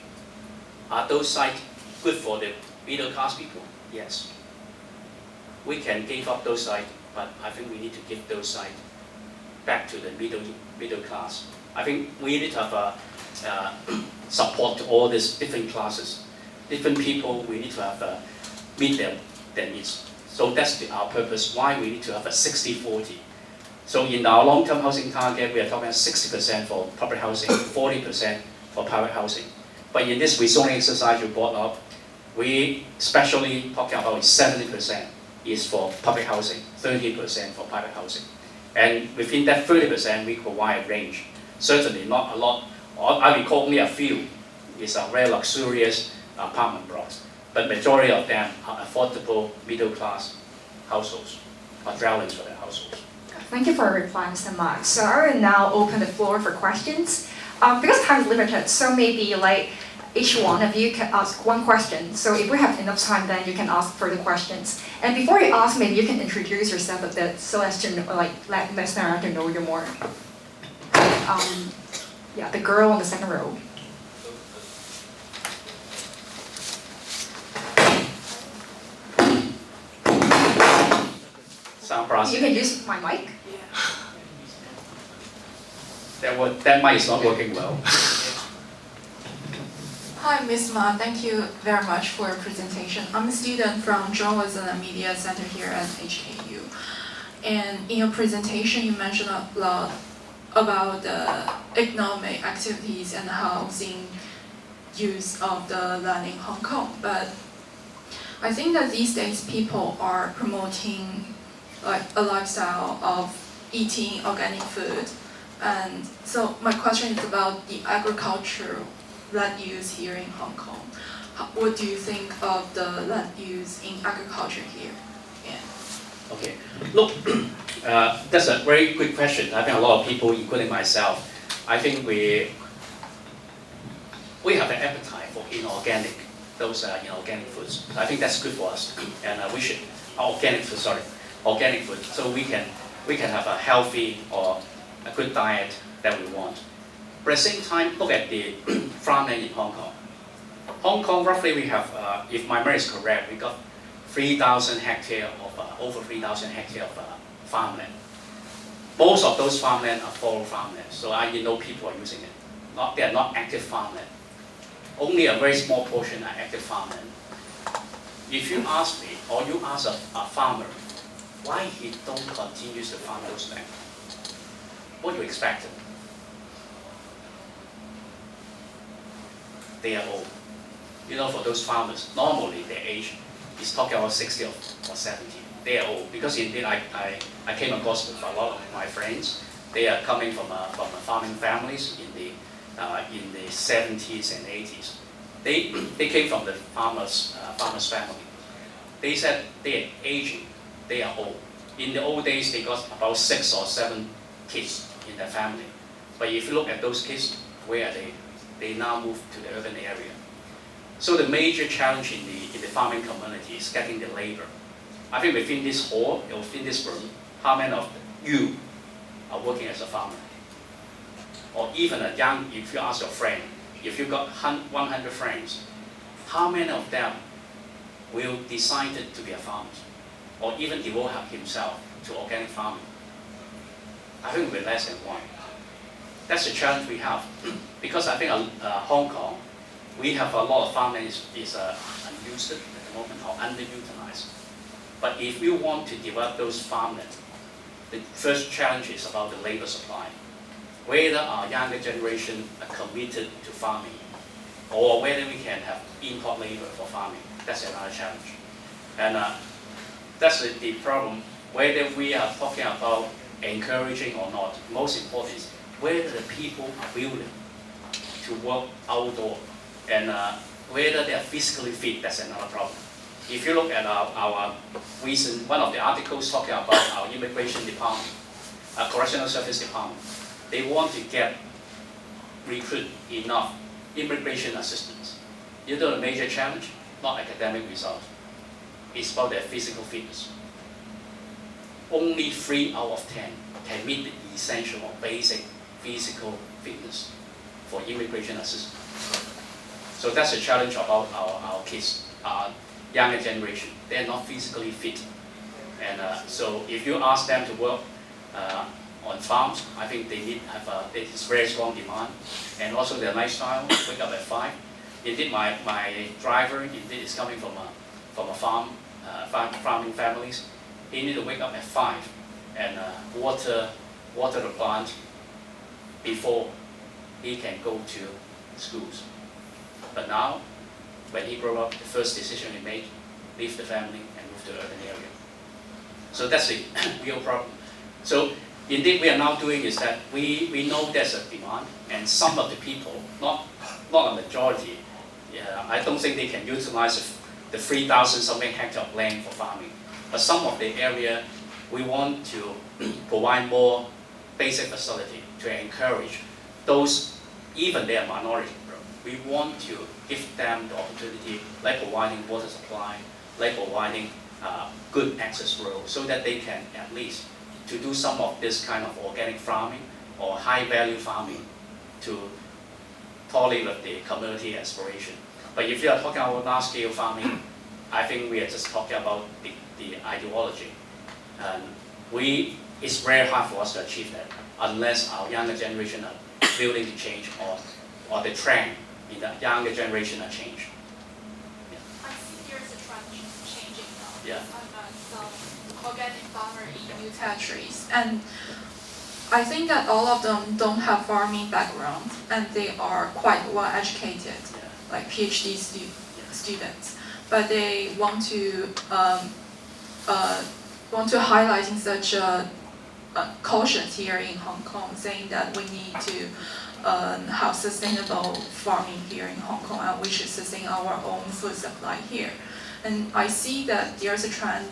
Are those sites good for the middle class people? Yes. We can give up those sites, but I think we need to give those sites back to the middle class. I think we need to have support to all these different classes, different people. We need to have meet their needs. So that's our purpose. Why we need to have a 60-40. So in our long-term housing target, we are talking 60% for public housing, 40% for private housing. But in this rezoning exercise you brought up, we especially talking about 70% is for public housing, 30% for private housing. And within that 30%, we provide a range. Certainly not a lot, I recall only a few is a very luxurious apartment blocks, but majority of them are affordable middle class households, or dwellings for their households. Thank you for your reply, Mr. Mark. So I will now open the floor for questions. Because time is limited, so maybe like each one of you can ask one question. So if we have enough time, then you can ask further questions. And before you ask, maybe you can introduce yourself a bit so as to know, like let listener to know you more. Yeah, the girl on the second row. Sound process. You can use my mic. That mic is not working well. Hi, Ms. Ma. Thank you very much for your presentation. I'm a student from Journalism and Media Center here at HKU. And in your presentation, you mentioned a lot about the economic activities and housing use of the land in Hong Kong. But I think that these days people are promoting like a lifestyle of eating organic food. And so my question is about the agricultural land use here in Hong Kong. What do you think of the land use in agriculture here? Yeah. Okay, look, that's a very good question. I think a lot of people, including myself, I think we have an appetite for inorganic, those inorganic foods. I think that's good for us, and we should organic food. So we can have a healthy or a good diet that we want. But at the same time, look at the farmland in Hong Kong. Hong Kong, roughly we have, if my memory is correct, we got 3,000 hectares of, over 3,000 hectares of farmland. Most of those farmland are fallow farmland, so you know people are using it. They are not active farmland. Only a very small portion are active farmland. If you ask me, or you ask a farmer, why he don't continue to farm those land, what do you expect? They are old. You know, for those farmers, normally their age is talking about 60 or 70. They are old because indeed I came across with a lot of my friends. They are coming from farming families in the 70s and 80s. They came from the farmer's family. They said they are aging. They are old. In the old days, they got about 6 or 7 kids in their family. But if you look at those kids, where are they? They now move to the urban area. So the major challenge in the farming community is getting the labor. I think within this hall, or within this room, how many of you are working as a farmer? Or even a young, if you ask your friend, if you got 100 friends, how many of them will decide to be a farmer? Or even devote himself to organic farming? I think we're less than one. That's the challenge we have. Because I think Hong Kong, we have a lot of farmland is unused at the moment or underutilized. But if we want to develop those farmland, the first challenge is about the labor supply. Whether our younger generation are committed to farming, or whether we can have import labor for farming, that's another challenge. And that's the problem. Whether we are talking about encouraging or not, most important is whether the people are willing to work outdoor, and whether they are physically fit, that's another problem. If you look at our recent, one of the articles talking about our immigration department, correctional service department, they want to recruit enough immigration assistants. You know the major challenge? Not academic results. It's about their physical fitness. Only 3 out of 10 can meet the essential or basic physical fitness for immigration assistance. So that's the challenge about our kids, our younger generation. They're not physically fit. And so if you ask them to work on farms, I think they need have this very strong demand. And also their lifestyle, wake up at 5. Indeed, my driver indeed is coming from a farming families. He need to wake up at 5 and water the plant before he can go to schools. But now, when he grew up, the first decision he made, leave the family and move to the urban area. So that's the real problem. So indeed, we are now doing is that we know there's a demand, and some of the people, not a majority, I don't think they can utilize the 3,000 something hectare of land for farming. But some of the area, we want to provide more basic facility to encourage those, even they are minority group. We want to give them the opportunity, like providing water supply, like providing good access roads, so that they can at least to do some of this kind of organic farming or high value farming to tally with the community aspiration. But if you are talking about large scale farming, I think we are just talking about the ideology. And it's very hard for us to achieve that unless our younger generation are willing to change, or the trend in the younger generation are changed. I see there's a trend changing now. Yeah. Some organic farmer in new territories, and I think that all of them don't have farming background, and they are quite well educated, like PhD students, but they want to highlighting such cautions here in Hong Kong, saying that we need to have sustainable farming here in Hong Kong, and we should sustain our own food supply here. And I see that there's a trend,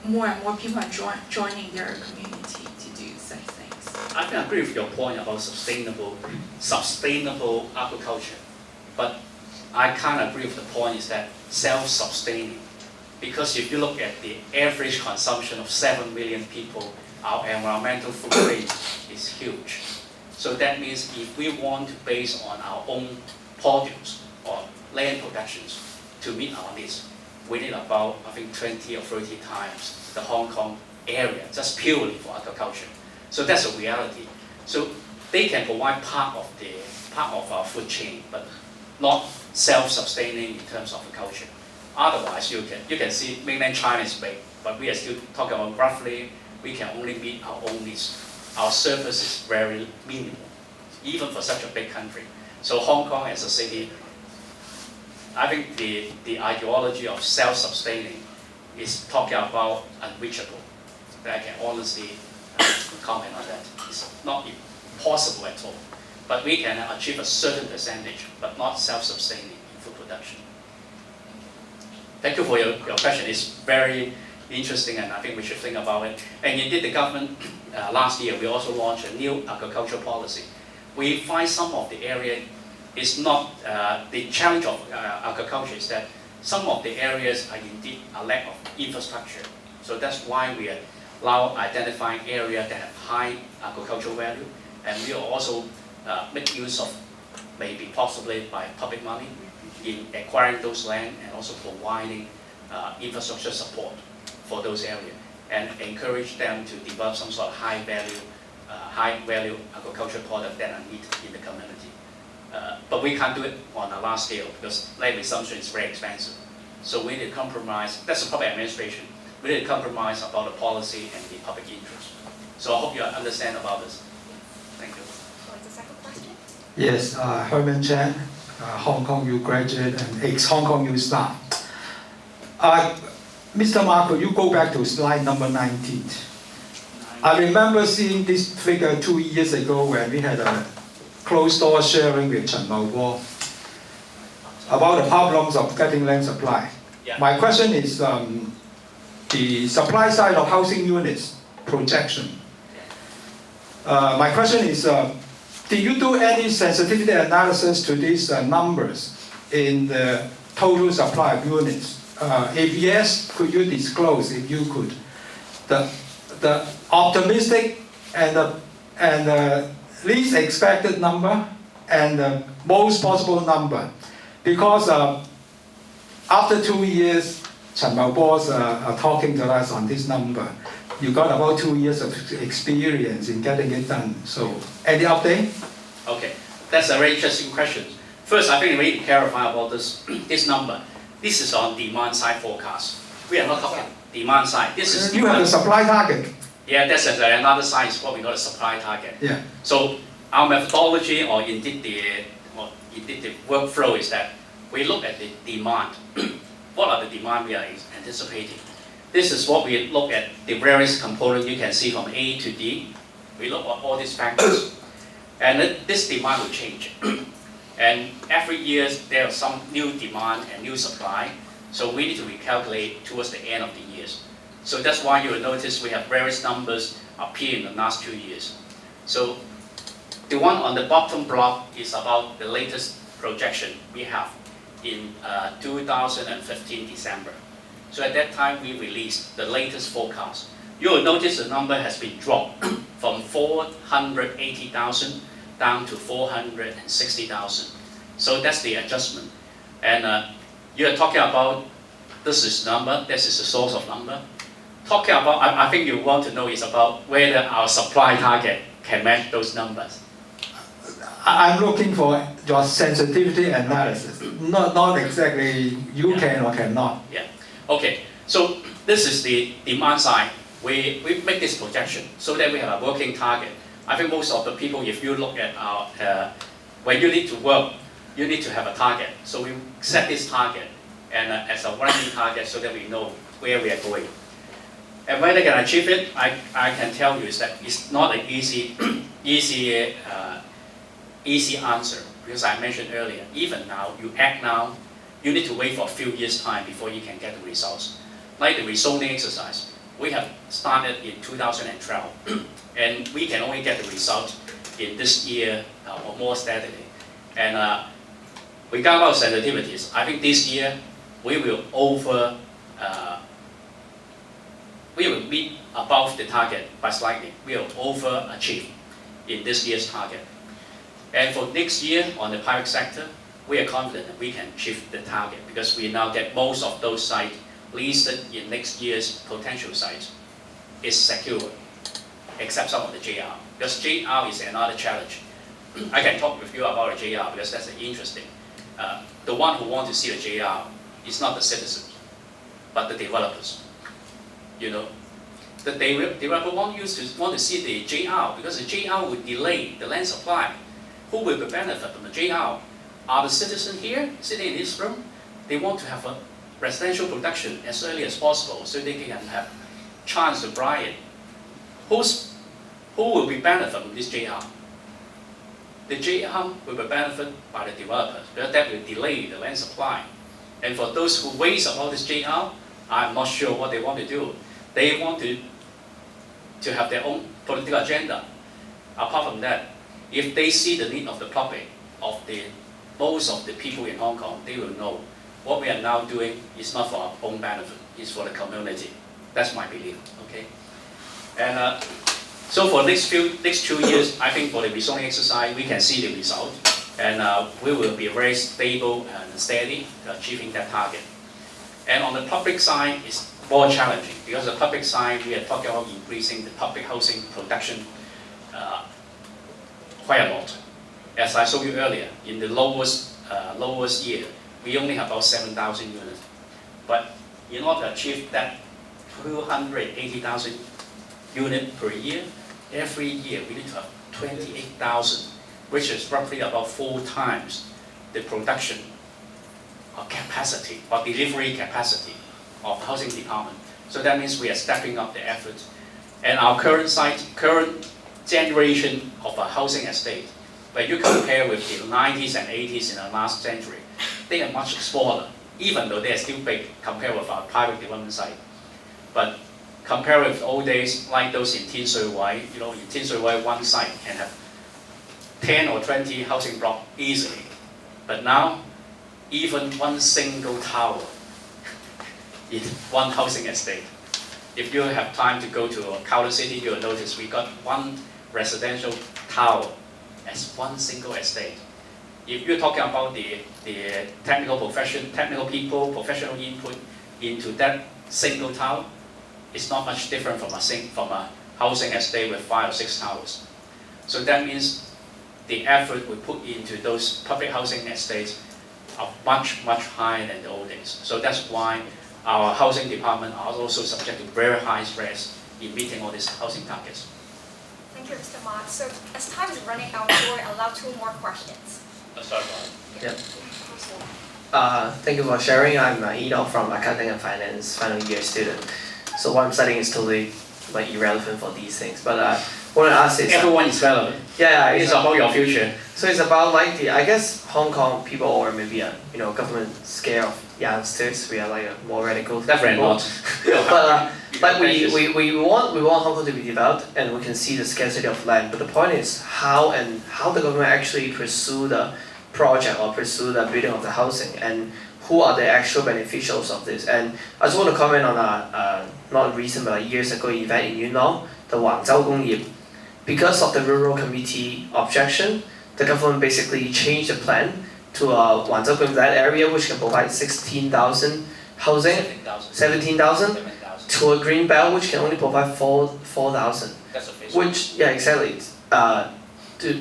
more and more people are joining their community to do such things. I can agree with your point about sustainable agriculture, but I can't agree with the point is that self-sustaining. Because if you look at the average consumption of 7 million people our environmental footprint is huge. So that means if we want to base on our own produce or land productions to meet our needs, we need about, I think, 20 or 30 times the Hong Kong area, just purely for agriculture. So that's a reality. So they can provide part of our food chain, but not self-sustaining in terms of agriculture. Otherwise, you can see mainland China is big, but we are still talking about roughly, we can only meet our own needs. Our service is very minimal, even for such a big country. So Hong Kong as a city, I think the ideology of self-sustaining is talking about unreachable. I can honestly comment on that. It's not impossible at all. But we can achieve a certain percentage, but not self-sustaining in food production. Thank you for your question. It's very interesting, and I think we should think about it. And indeed, the government last year, we also launched a new agricultural policy. We find some of the area is not, the challenge of agriculture is that some of the areas are indeed a lack of infrastructure. So that's why we are now identifying areas that have high agricultural value, and we are also make use of maybe possibly by public money in acquiring those land and also providing infrastructure support for those areas and encourage them to develop some sort of high value agricultural product that are needed in the community. But we can't do it on a large scale because land resumption is very expensive. So we need to compromise, that's the public administration, we need to compromise about the policy and the public interest. So I hope you understand about this. Thank you. The second question? Yes, Herman Chan, Hong Kong U graduate and ex-Hong Kong U staff. Mr. Marco, you go back to slide number 19. I remember seeing this figure 2 years ago when we had a closed door sharing with Chen Mao about the problems of getting land supply. Yeah. My question is the supply side of housing units projection. My question is, did you do any sensitivity analysis to these numbers in the total supply of units? If yes, could you disclose, if you could, the optimistic and the least expected number and the most possible number? Because after 2 years, Chen Mao-bo's talking to us on this number. You got about 2 years of experience in getting it done. So, any update? Okay, that's a very interesting question. First, I think we need to clarify about this number. This is on demand side forecast. We are not talking demand side. This is you have a supply target. Yeah, that's another side, is what we call a supply target. Yeah. So our methodology, or indeed the workflow, is that we look at the demand. What are the demand we are anticipating? This is what we look at, the various components you can see from A to D. We look at all these factors. And this demand will change. And every year there are some new demand and new supply. So we need to recalculate towards the end of the years. So that's why you will notice we have various numbers appear in the last 2 years. So the one on the bottom block is about the latest projection we have in 2015 December. So at that time we released the latest forecast. You will notice the number has been dropped from 480,000 down to 460,000. So that's the adjustment. And you are talking about, this is number, this is the source of number. Talking about, I think you want to know is about whether our supply target can match those numbers. I'm looking for your sensitivity analysis, not exactly you can or cannot. Yeah. Okay. So this is the demand side. We make this projection so that we have a working target. I think most of the people, if you look at our, when you need to work, you need to have a target. So we set this target and as a running target so that we know where we are going. And whether they can achieve it, I can tell you is that it's not an easy answer, because I mentioned earlier, even now, you act now, you need to wait for a few years' time before you can get the results. Like the rezoning exercise, we have started in 2012, and we can only get the result in this year or more steadily. And regarding our sensitivities, I think this year we will meet above the target by slightly. We will overachieve in this year's target. And for next year on the private sector, we are confident that we can achieve the target because we now get most of those sites listed in next year's potential sites is secure, except some of the JR. Because JR is another challenge. I can talk with you about the JR because that's interesting. The one who want to see the JR is not the citizens, but the developers. You know, the developer want to see the JR because the JR would delay the land supply. Who will benefit from the JR? Are the citizens here sitting in this room? They want to have a residential production as early as possible so they can have chance to buy it. Who will be benefit from this JR? The JR will be benefit by the developers because that will delay the land supply. And for those who waste about this JR, I'm not sure what they want to do. They want to have their own political agenda. Apart from that, if they see the need of the public, of most of the people in Hong Kong, they will know what we are now doing is not for our own benefit, it's for the community. That's my belief, okay? And so for next 2 years, I think for the rezoning exercise, we can see the result. And we will be very stable and steady achieving that target. And on the public side, it's more challenging because the public side, we are talking about increasing the public housing production quite a lot. As I showed you earlier, in the lowest year, we only have about 7,000 units. But in order to achieve that 280,000 units per year, every year we need to have 28,000, which is roughly about 4 times the production or capacity or delivery capacity of the housing department. So that means we are stepping up the effort. And our current generation of a housing estate, when you compare with the 90s and 80s in the last century, they are much smaller, even though they are still big compared with our private development site. But compared with old days, like those in Tin Shui Wai, you know, in Tin Shui Wai, one site can have 10 or 20 housing blocks easily. But now, even one single tower in one housing estate. If you have time to go to Kowloon City, you'll notice we got one residential tower as one single estate. If you're talking about the technical people, professional input into that single tower, it's not much different from a housing estate with 5 or 6 towers. So that means the effort we put into those public housing estates are much, much higher than the old days. So that's why our housing department are also subject to very high stress in meeting all these housing targets. Thank you, Mr. Ma. So as time is running out, we're allowed 2 more questions. Sorry, Yeah. Thank you for sharing. I'm Enoch from Accounting and Finance, final year student. So what I'm studying is totally irrelevant for these things. But what I ask is everyone is relevant. Yeah, It's about your future. So it's about I guess Hong Kong people or maybe government scare of youngsters. We are more radical. Definitely people. not. But we want Hong Kong to be developed, and we can see the scarcity of land. But the point is how the government actually pursue the project or pursue the building of the housing, and who are the actual beneficiaries of this. And I just want to comment on a not recent but years ago event in Yunnan, the Wangzhou Gongyip. Because of the rural committee objection, the government basically changed the plan to Wangzhou Gongyip, that area which can provide 16,000 housing, 17,000, to a green belt which can only provide 4,000. That's official. Which, yeah, exactly.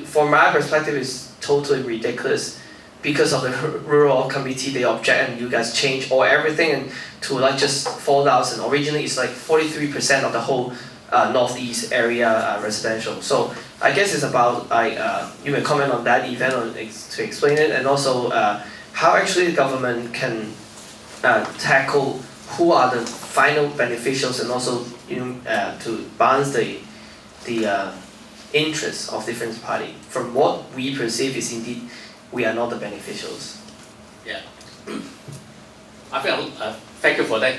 From my perspective, is totally ridiculous. Because of the rural committee, they object, and you guys change everything and to just 4,000. Originally, it's 43% of the whole northeast area residential. So I guess it's about you may comment on that event to explain it, and also how actually the government can tackle who are the final beneficiaries, and also to balance the interests of different parties. From what we perceive is indeed we are not the beneficiaries. Yeah. I think thank you for that.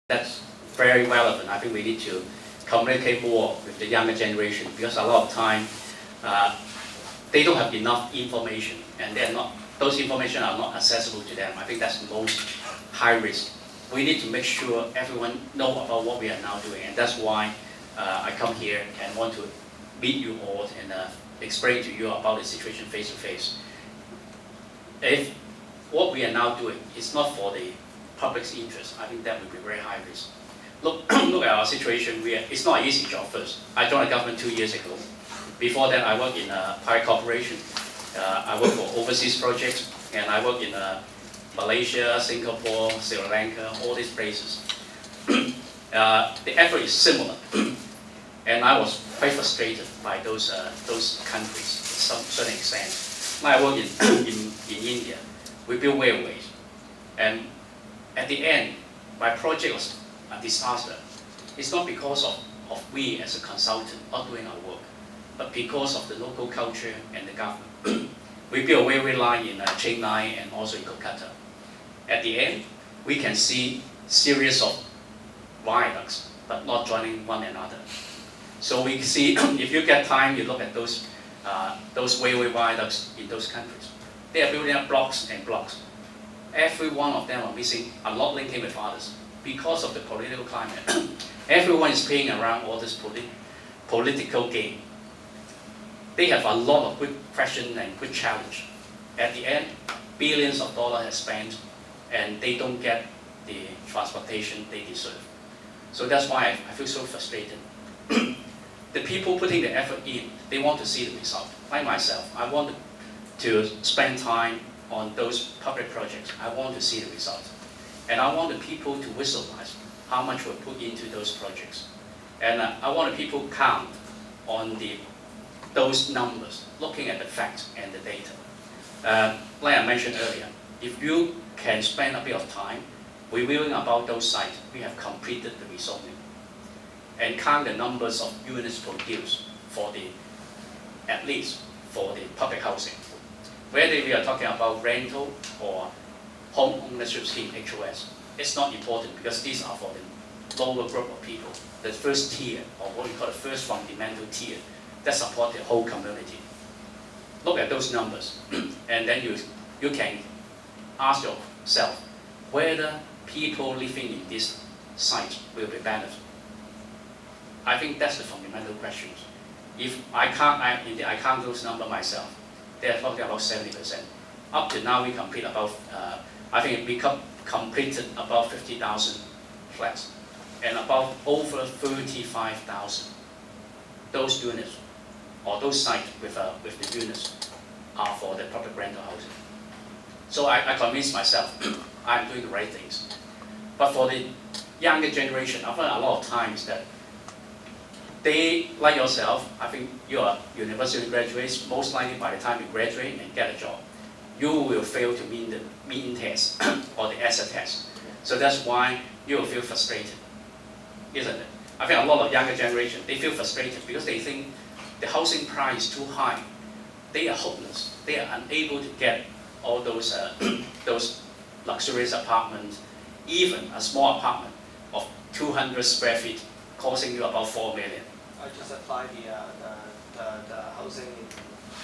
That's very relevant. I think we need to communicate more with the younger generation because a lot of time they don't have enough information, and those information are not accessible to them. I think that's the most high risk. we need to make sure everyone know about what we are now doing, and that's why I come here and want to meet you all and explain to you about the situation face to face. If what we are now doing is not for the public's interest, I think that would be very high risk. Look at our situation. It's not an easy job first. I joined the government 2 years ago. Before that, I worked in a private corporation. I worked for overseas projects, and I worked in Malaysia, Singapore, Sri Lanka, all these places. The effort is similar, and I was quite frustrated by those countries to some certain extent. When I worked in India, we built railways, and at the end, my project was a disaster. It's not because of we as a consultant not doing our work, but because of the local culture and the government. We built a railway line in Chennai and also in Kolkata. At the end, we can see series of viaducts, but not joining one another. So we see, if you get time, you look at those railway viaducts in those countries. They are building up blocks and blocks. Every one of them are missing, are not linking with others because of the political climate. Everyone is playing around all this political game. They have a lot of good question and good challenge. At the end, billions of dollars are spent, and they don't get the transportation they deserve. So that's why I feel so frustrated. The people putting the effort in, they want to see the result. Like myself, I want to spend time on those public projects. I want to see the result. And I want the people to visualize how much we put into those projects. And I want the people count on those numbers, looking at the facts and the data. Like I mentioned earlier, if you can spend a bit of time reviewing about those sites, we have completed the rezoning, and count the numbers of units produced for at least for the public housing. Whether we are talking about rental or home ownership scheme, HOS, it's not important because these are for the lower group of people, the first tier, or what we call the first fundamental tier, that support the whole community. Look at those numbers, and then you can ask yourself whether people living in this site will be benefited. I think that's the fundamental question. If I count those numbers myself, they are talking about 70%. Up to now, we complete about, I think we completed about 50,000 flats, and about over 35,000. Those units, or those sites with the units, are for the public rental housing. So I convinced myself I'm doing the right things. But for the younger generation, I've heard a lot of times that they, like yourself, I think you are university graduates, most likely by the time you graduate and get a job, you will fail to meet the mean test or the asset test. So that's why you will feel frustrated, isn't it? I think a lot of younger generation, they feel frustrated because they think the housing price is too high. They are hopeless. They are unable to get all those luxurious apartments, even a small apartment of 200 square feet costing you about 4 million. I just applied the housing in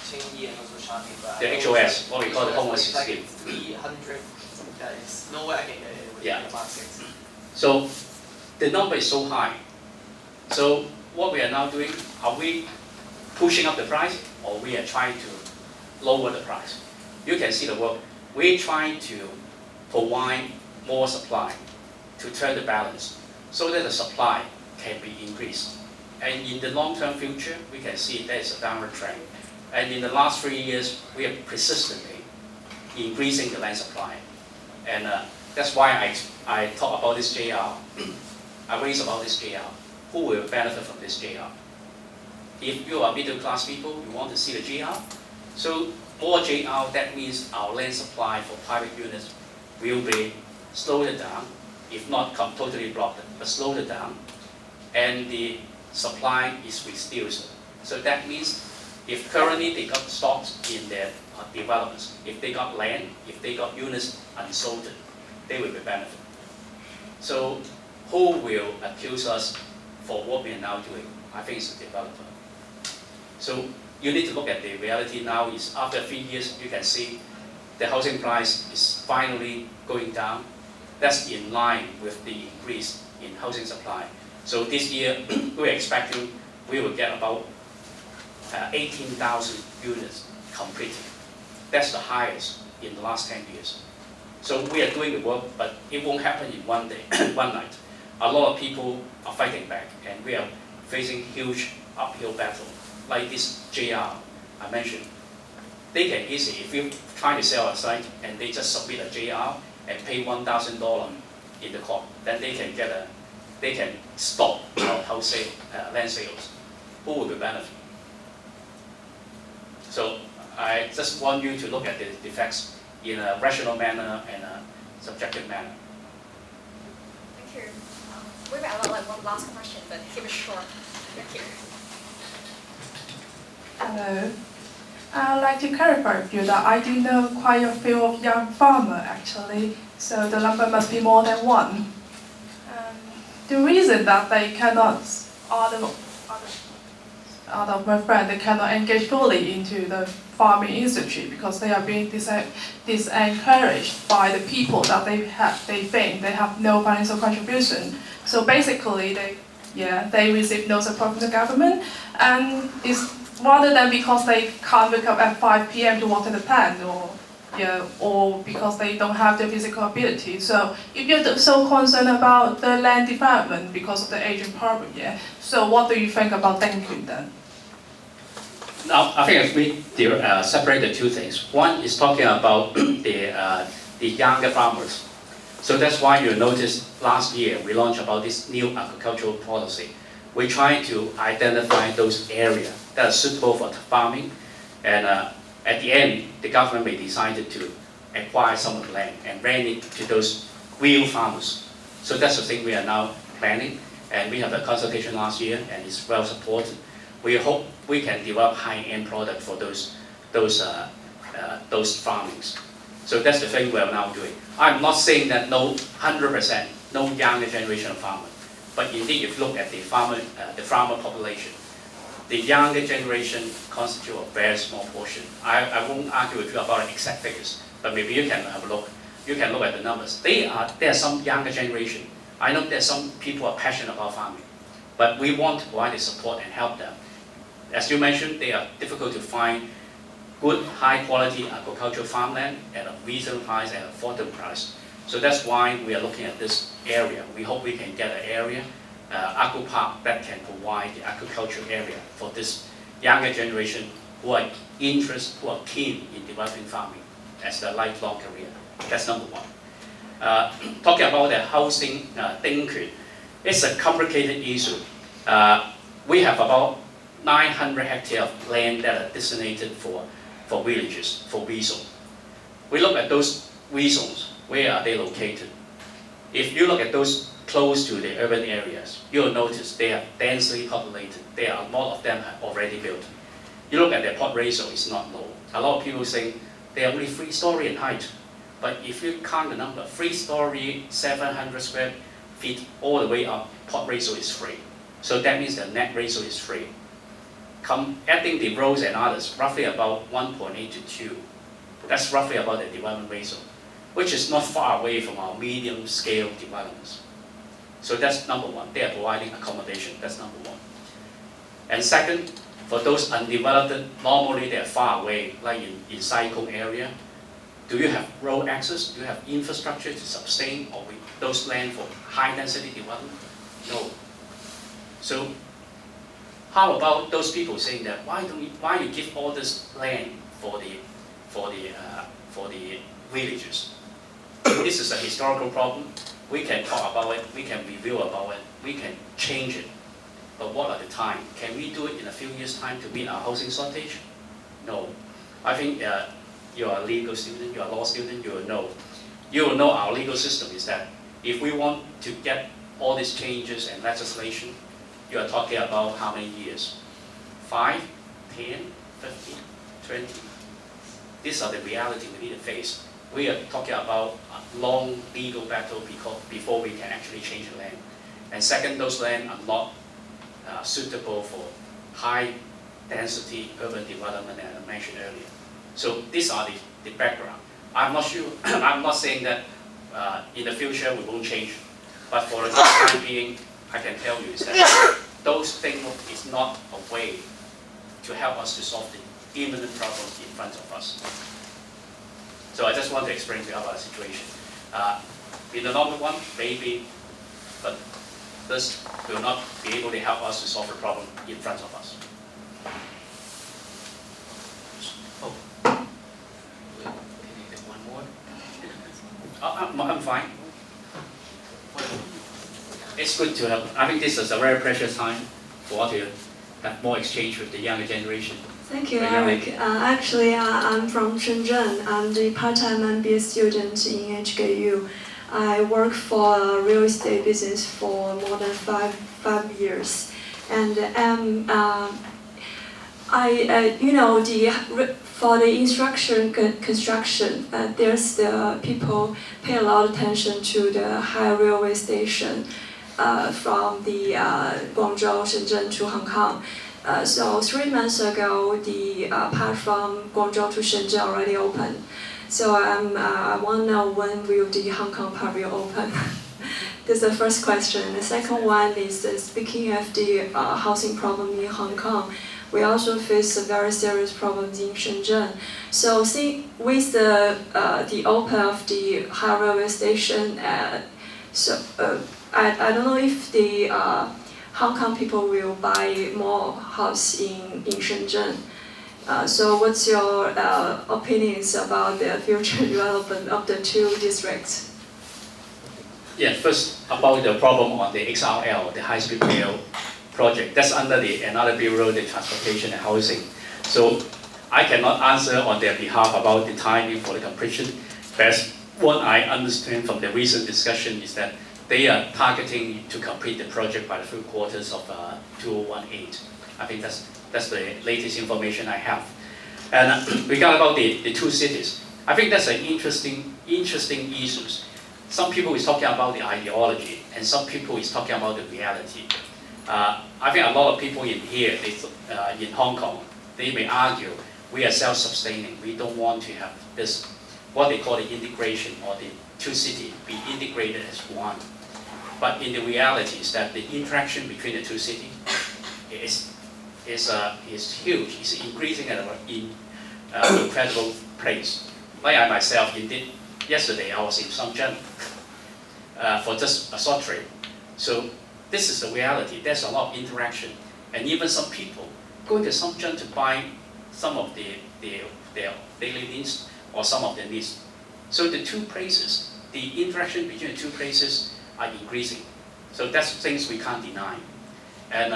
Qingyi and also Shanghai. The HOS, what we call the homelessness scheme. 300, that is no way I can get it within the market. So the number is so high. So what we are now doing, are we pushing up the price, or we are trying to lower the price? You can see the work. We're trying to provide more supply to turn the balance so that the supply can be increased. And in the long-term future, we can see there is a downward trend. And in the last 3 years, we are persistently increasing the land supply. And that's why I talk about this JR. I raise about this JR. Who will benefit from this JR? If you are middle-class people, you want to see the JR. So more JR, that means our land supply for private units will be slowed down, if not totally blocked, but slowed down, and the supply is reduced. So that means if currently they got stocks in their developments, if they got land, if they got units unsold, they will be benefited. So who will accuse us for what we are now doing? I think it's the developer. So you need to look at the reality now is after 3 years, you can see the housing price is finally going down. That's in line with the increase in housing supply. So this year, we're expecting we will get about 18,000 units completed. That's the highest in the last 10 years. So we are doing the work, but it won't happen in one day, one night. A lot of people are fighting back, and we are facing huge uphill battle, like this JR I mentioned. They can easily, if you're trying to sell a site and they just submit a JR and pay $1,000 in the court, then they can stop wholesale land sales. Who will be benefit? So I just want you to look at the facts in a rational manner and a subjective manner. Thank you. We may allow like one last question, but keep it short. Thank you. Hello. I'd like to clarify with you that I do know quite a few of young farmers actually, so the number must be more than one. The reason that they cannot, out of my friends, they cannot engage fully into the farming industry because they are being disencouraged by the people that they think they have no financial contribution. So basically, they receive no support from the government, and it's rather than because they can't wake up at 5 p.m. to water the plant, or because they don't have the physical ability. So if you're so concerned about the land development because of the aging problem, so what do you think about Leung then? Now, I think we separate the two things. One is talking about the younger farmers. So that's why you noticed last year we launched about this new agricultural policy. We're trying to identify those areas that are suitable for farming, and at the end, the government may decide to acquire some of the land and rent it to those real farmers. So that's the thing we are now planning, and we have a consultation last year, and it's well supported. We hope we can develop high-end product for those farmings. So that's the thing we are now doing. I'm not saying that 100%, no younger generation of farmer, but indeed, if you look at the farmer population, the younger generation constitute a very small portion. I won't argue with you about the exact figures, but maybe you can have a look. You can look at the numbers. There are some younger generation. I know there's some people are passionate about farming, but we want to provide the support and help them. As you mentioned, they are difficult to find good, high-quality agricultural farmland at a reasonable price and affordable price. So that's why we are looking at this area. We hope we can get an area, agro park, that can provide the agricultural area for this younger generation who are interested, who are keen in developing farming as their lifelong career. That's number one. Talking about the housing, it's a complicated issue. We have about 900 hectares of land that are designated for villages, for rezone. We look at those rezones, where are they located? If you look at those close to the urban areas, you'll notice they are densely populated. There are a lot of them already built. You look at their plot ratio, it's not low. A lot of people say they are only 3-story in height. But if you count the number, 3-story, 700 square feet, all the way up, plot ratio is 3. So that means the net ratio is 3. Adding the roads and others, roughly about 1.8 to 2. That's roughly about the development ratio, which is not far away from our medium-scale developments. So that's number one. They are providing accommodation. That's number one. And second, for those undeveloped, normally they are far away, like in Siu-cheung area. Do you have road access? Do you have infrastructure to sustain or those land for high-density development? No. So how about those people saying that why you give all this land for the villages? This is a historical problem. We can talk about it. We can review about it. We can change it. But what are the time? Can we do it in a few years' time to meet our housing shortage? No. I think you're a legal student. You're a law student. You will know. You will know our legal system is that if we want to get all these changes and legislation, you are talking about how many years? 5, 10, 15, 20. These are the reality we need to face. We are talking about a long legal battle before we can actually change the land. And second, those land are not suitable for high density urban development as I mentioned earlier. So these are the background. I'm not sure, I'm not saying that in the future we won't change. But for the time being, I can tell you is that those things is not a way to help us to solve the imminent problems in front of us. So I just want to explain to you about the situation. In the long run, maybe, but this will not be able to help us to solve the problem in front of us. Oh, can you take one more? I'm fine. It's good to have. I think this is a very precious time for us to have more exchange with the younger generation. Thank you, Eric. Actually, I'm from Shenzhen. I'm the part-time MBA student in HKU. I work for a real estate business for more than five years, and for the construction, there's the people pay a lot of attention to the high railway station from the Guangzhou, Shenzhen to Hong Kong. So 3 months ago, the path from Guangzhou to Shenzhen already opened. So I want to know when will the Hong Kong part will open. That's the first question. The second one is speaking of the housing problem in Hong Kong, we also face a very serious problems in Shenzhen. So with the open of the high railway station, I don't know if the Hong Kong people will buy more house in Shenzhen. So what's your opinions about the future development of the two districts? Yeah, first about the problem on the XRL, the high-speed rail project. That's under another bureau, the transportation and housing. So I cannot answer on their behalf about the timing for the completion. But what I understand from the recent discussion is that they are targeting to complete the project by the third quarters of 2018. I think that's the latest information I have. And regarding about the two cities, I think that's an interesting issues. Some people is talking about the ideology, and some people is talking about the reality. I think a lot of people in here, in Hong Kong, they may argue we are self-sustaining. We don't want to have this, what they call the integration, or the two cities be integrated as one. But in the reality is that the interaction between the two cities is huge. It's increasing at an incredible pace. Like I myself, indeed, yesterday I was in Siu-cheung for just a short trip. So this is the reality. There's a lot of interaction, and even some people go to Siu-cheung to buy some of their daily needs or some of their needs. So the two places, the interaction between the two places are increasing. So that's things we can't deny. And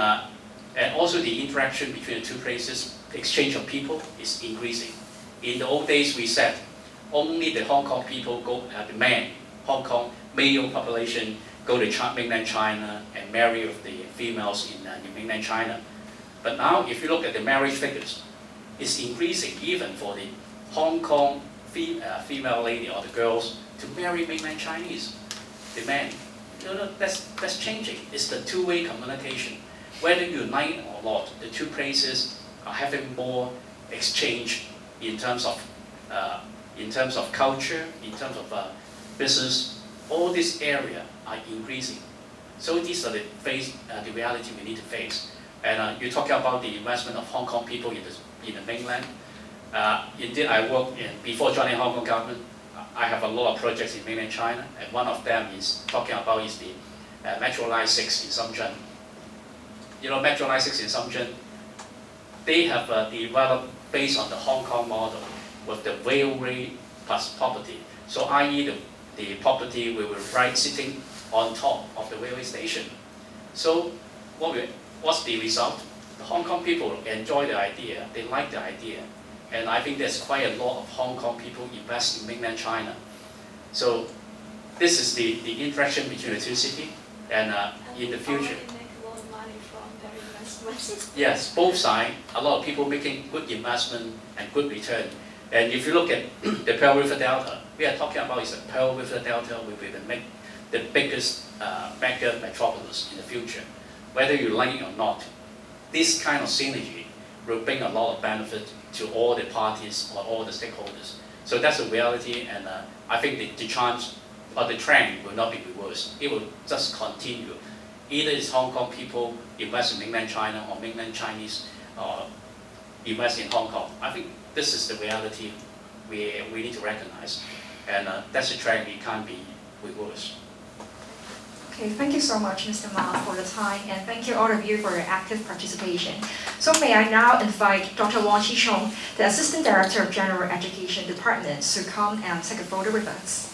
also the interaction between the two places, the exchange of people is increasing. In the old days we said only the Hong Kong people go, the men, Hong Kong male population go to mainland China and marry with the females in mainland China. But now if you look at the marriage figures, it's increasing even for the Hong Kong female lady or the girls to marry mainland Chinese, the men. That's changing. It's the two-way communication. Whether you like it or not, the two places are having more exchange in terms of culture, in terms of business. All this area are increasing. So these are the reality we need to face. And you're talking about the investment of Hong Kong people in the mainland. Indeed, I worked before joining Hong Kong government. I have a lot of projects in mainland China, and one of them is talking about the Metro Line 6 in Siu-cheung. You know, Metro Line 6 in Siu-cheung, they have developed based on the Hong Kong model with the railway plus property. So i.e. the property will be right sitting on top of the railway station. So what's the result? The Hong Kong people enjoy the idea, they like the idea. And I think there's quite a lot of Hong Kong people invest in mainland China. So this is the interaction between the two cities, and in the future. They make a lot of money from their investments. Yes, both sides, a lot of people making good investment and good return. And if you look at the Pearl River Delta, we are talking about is the Pearl River Delta will be the biggest mega metropolis in the future. Whether you like it or not, this kind of synergy will bring a lot of benefit to all the parties or all the stakeholders. So that's the reality, and I think the chance or the trend will not be reversed. It will just continue. Either it's Hong Kong people invest in mainland China or mainland Chinese invest in Hong Kong. I think this is the reality we need to recognize. And that's a trend we can't be reversed. Okay, thank you so much, Mr. Ma, for the time, and thank you all of you for your active participation. So may I now invite Dr. Siu-cheung, the Assistant Director of General Education Department, to come and take a photo with us.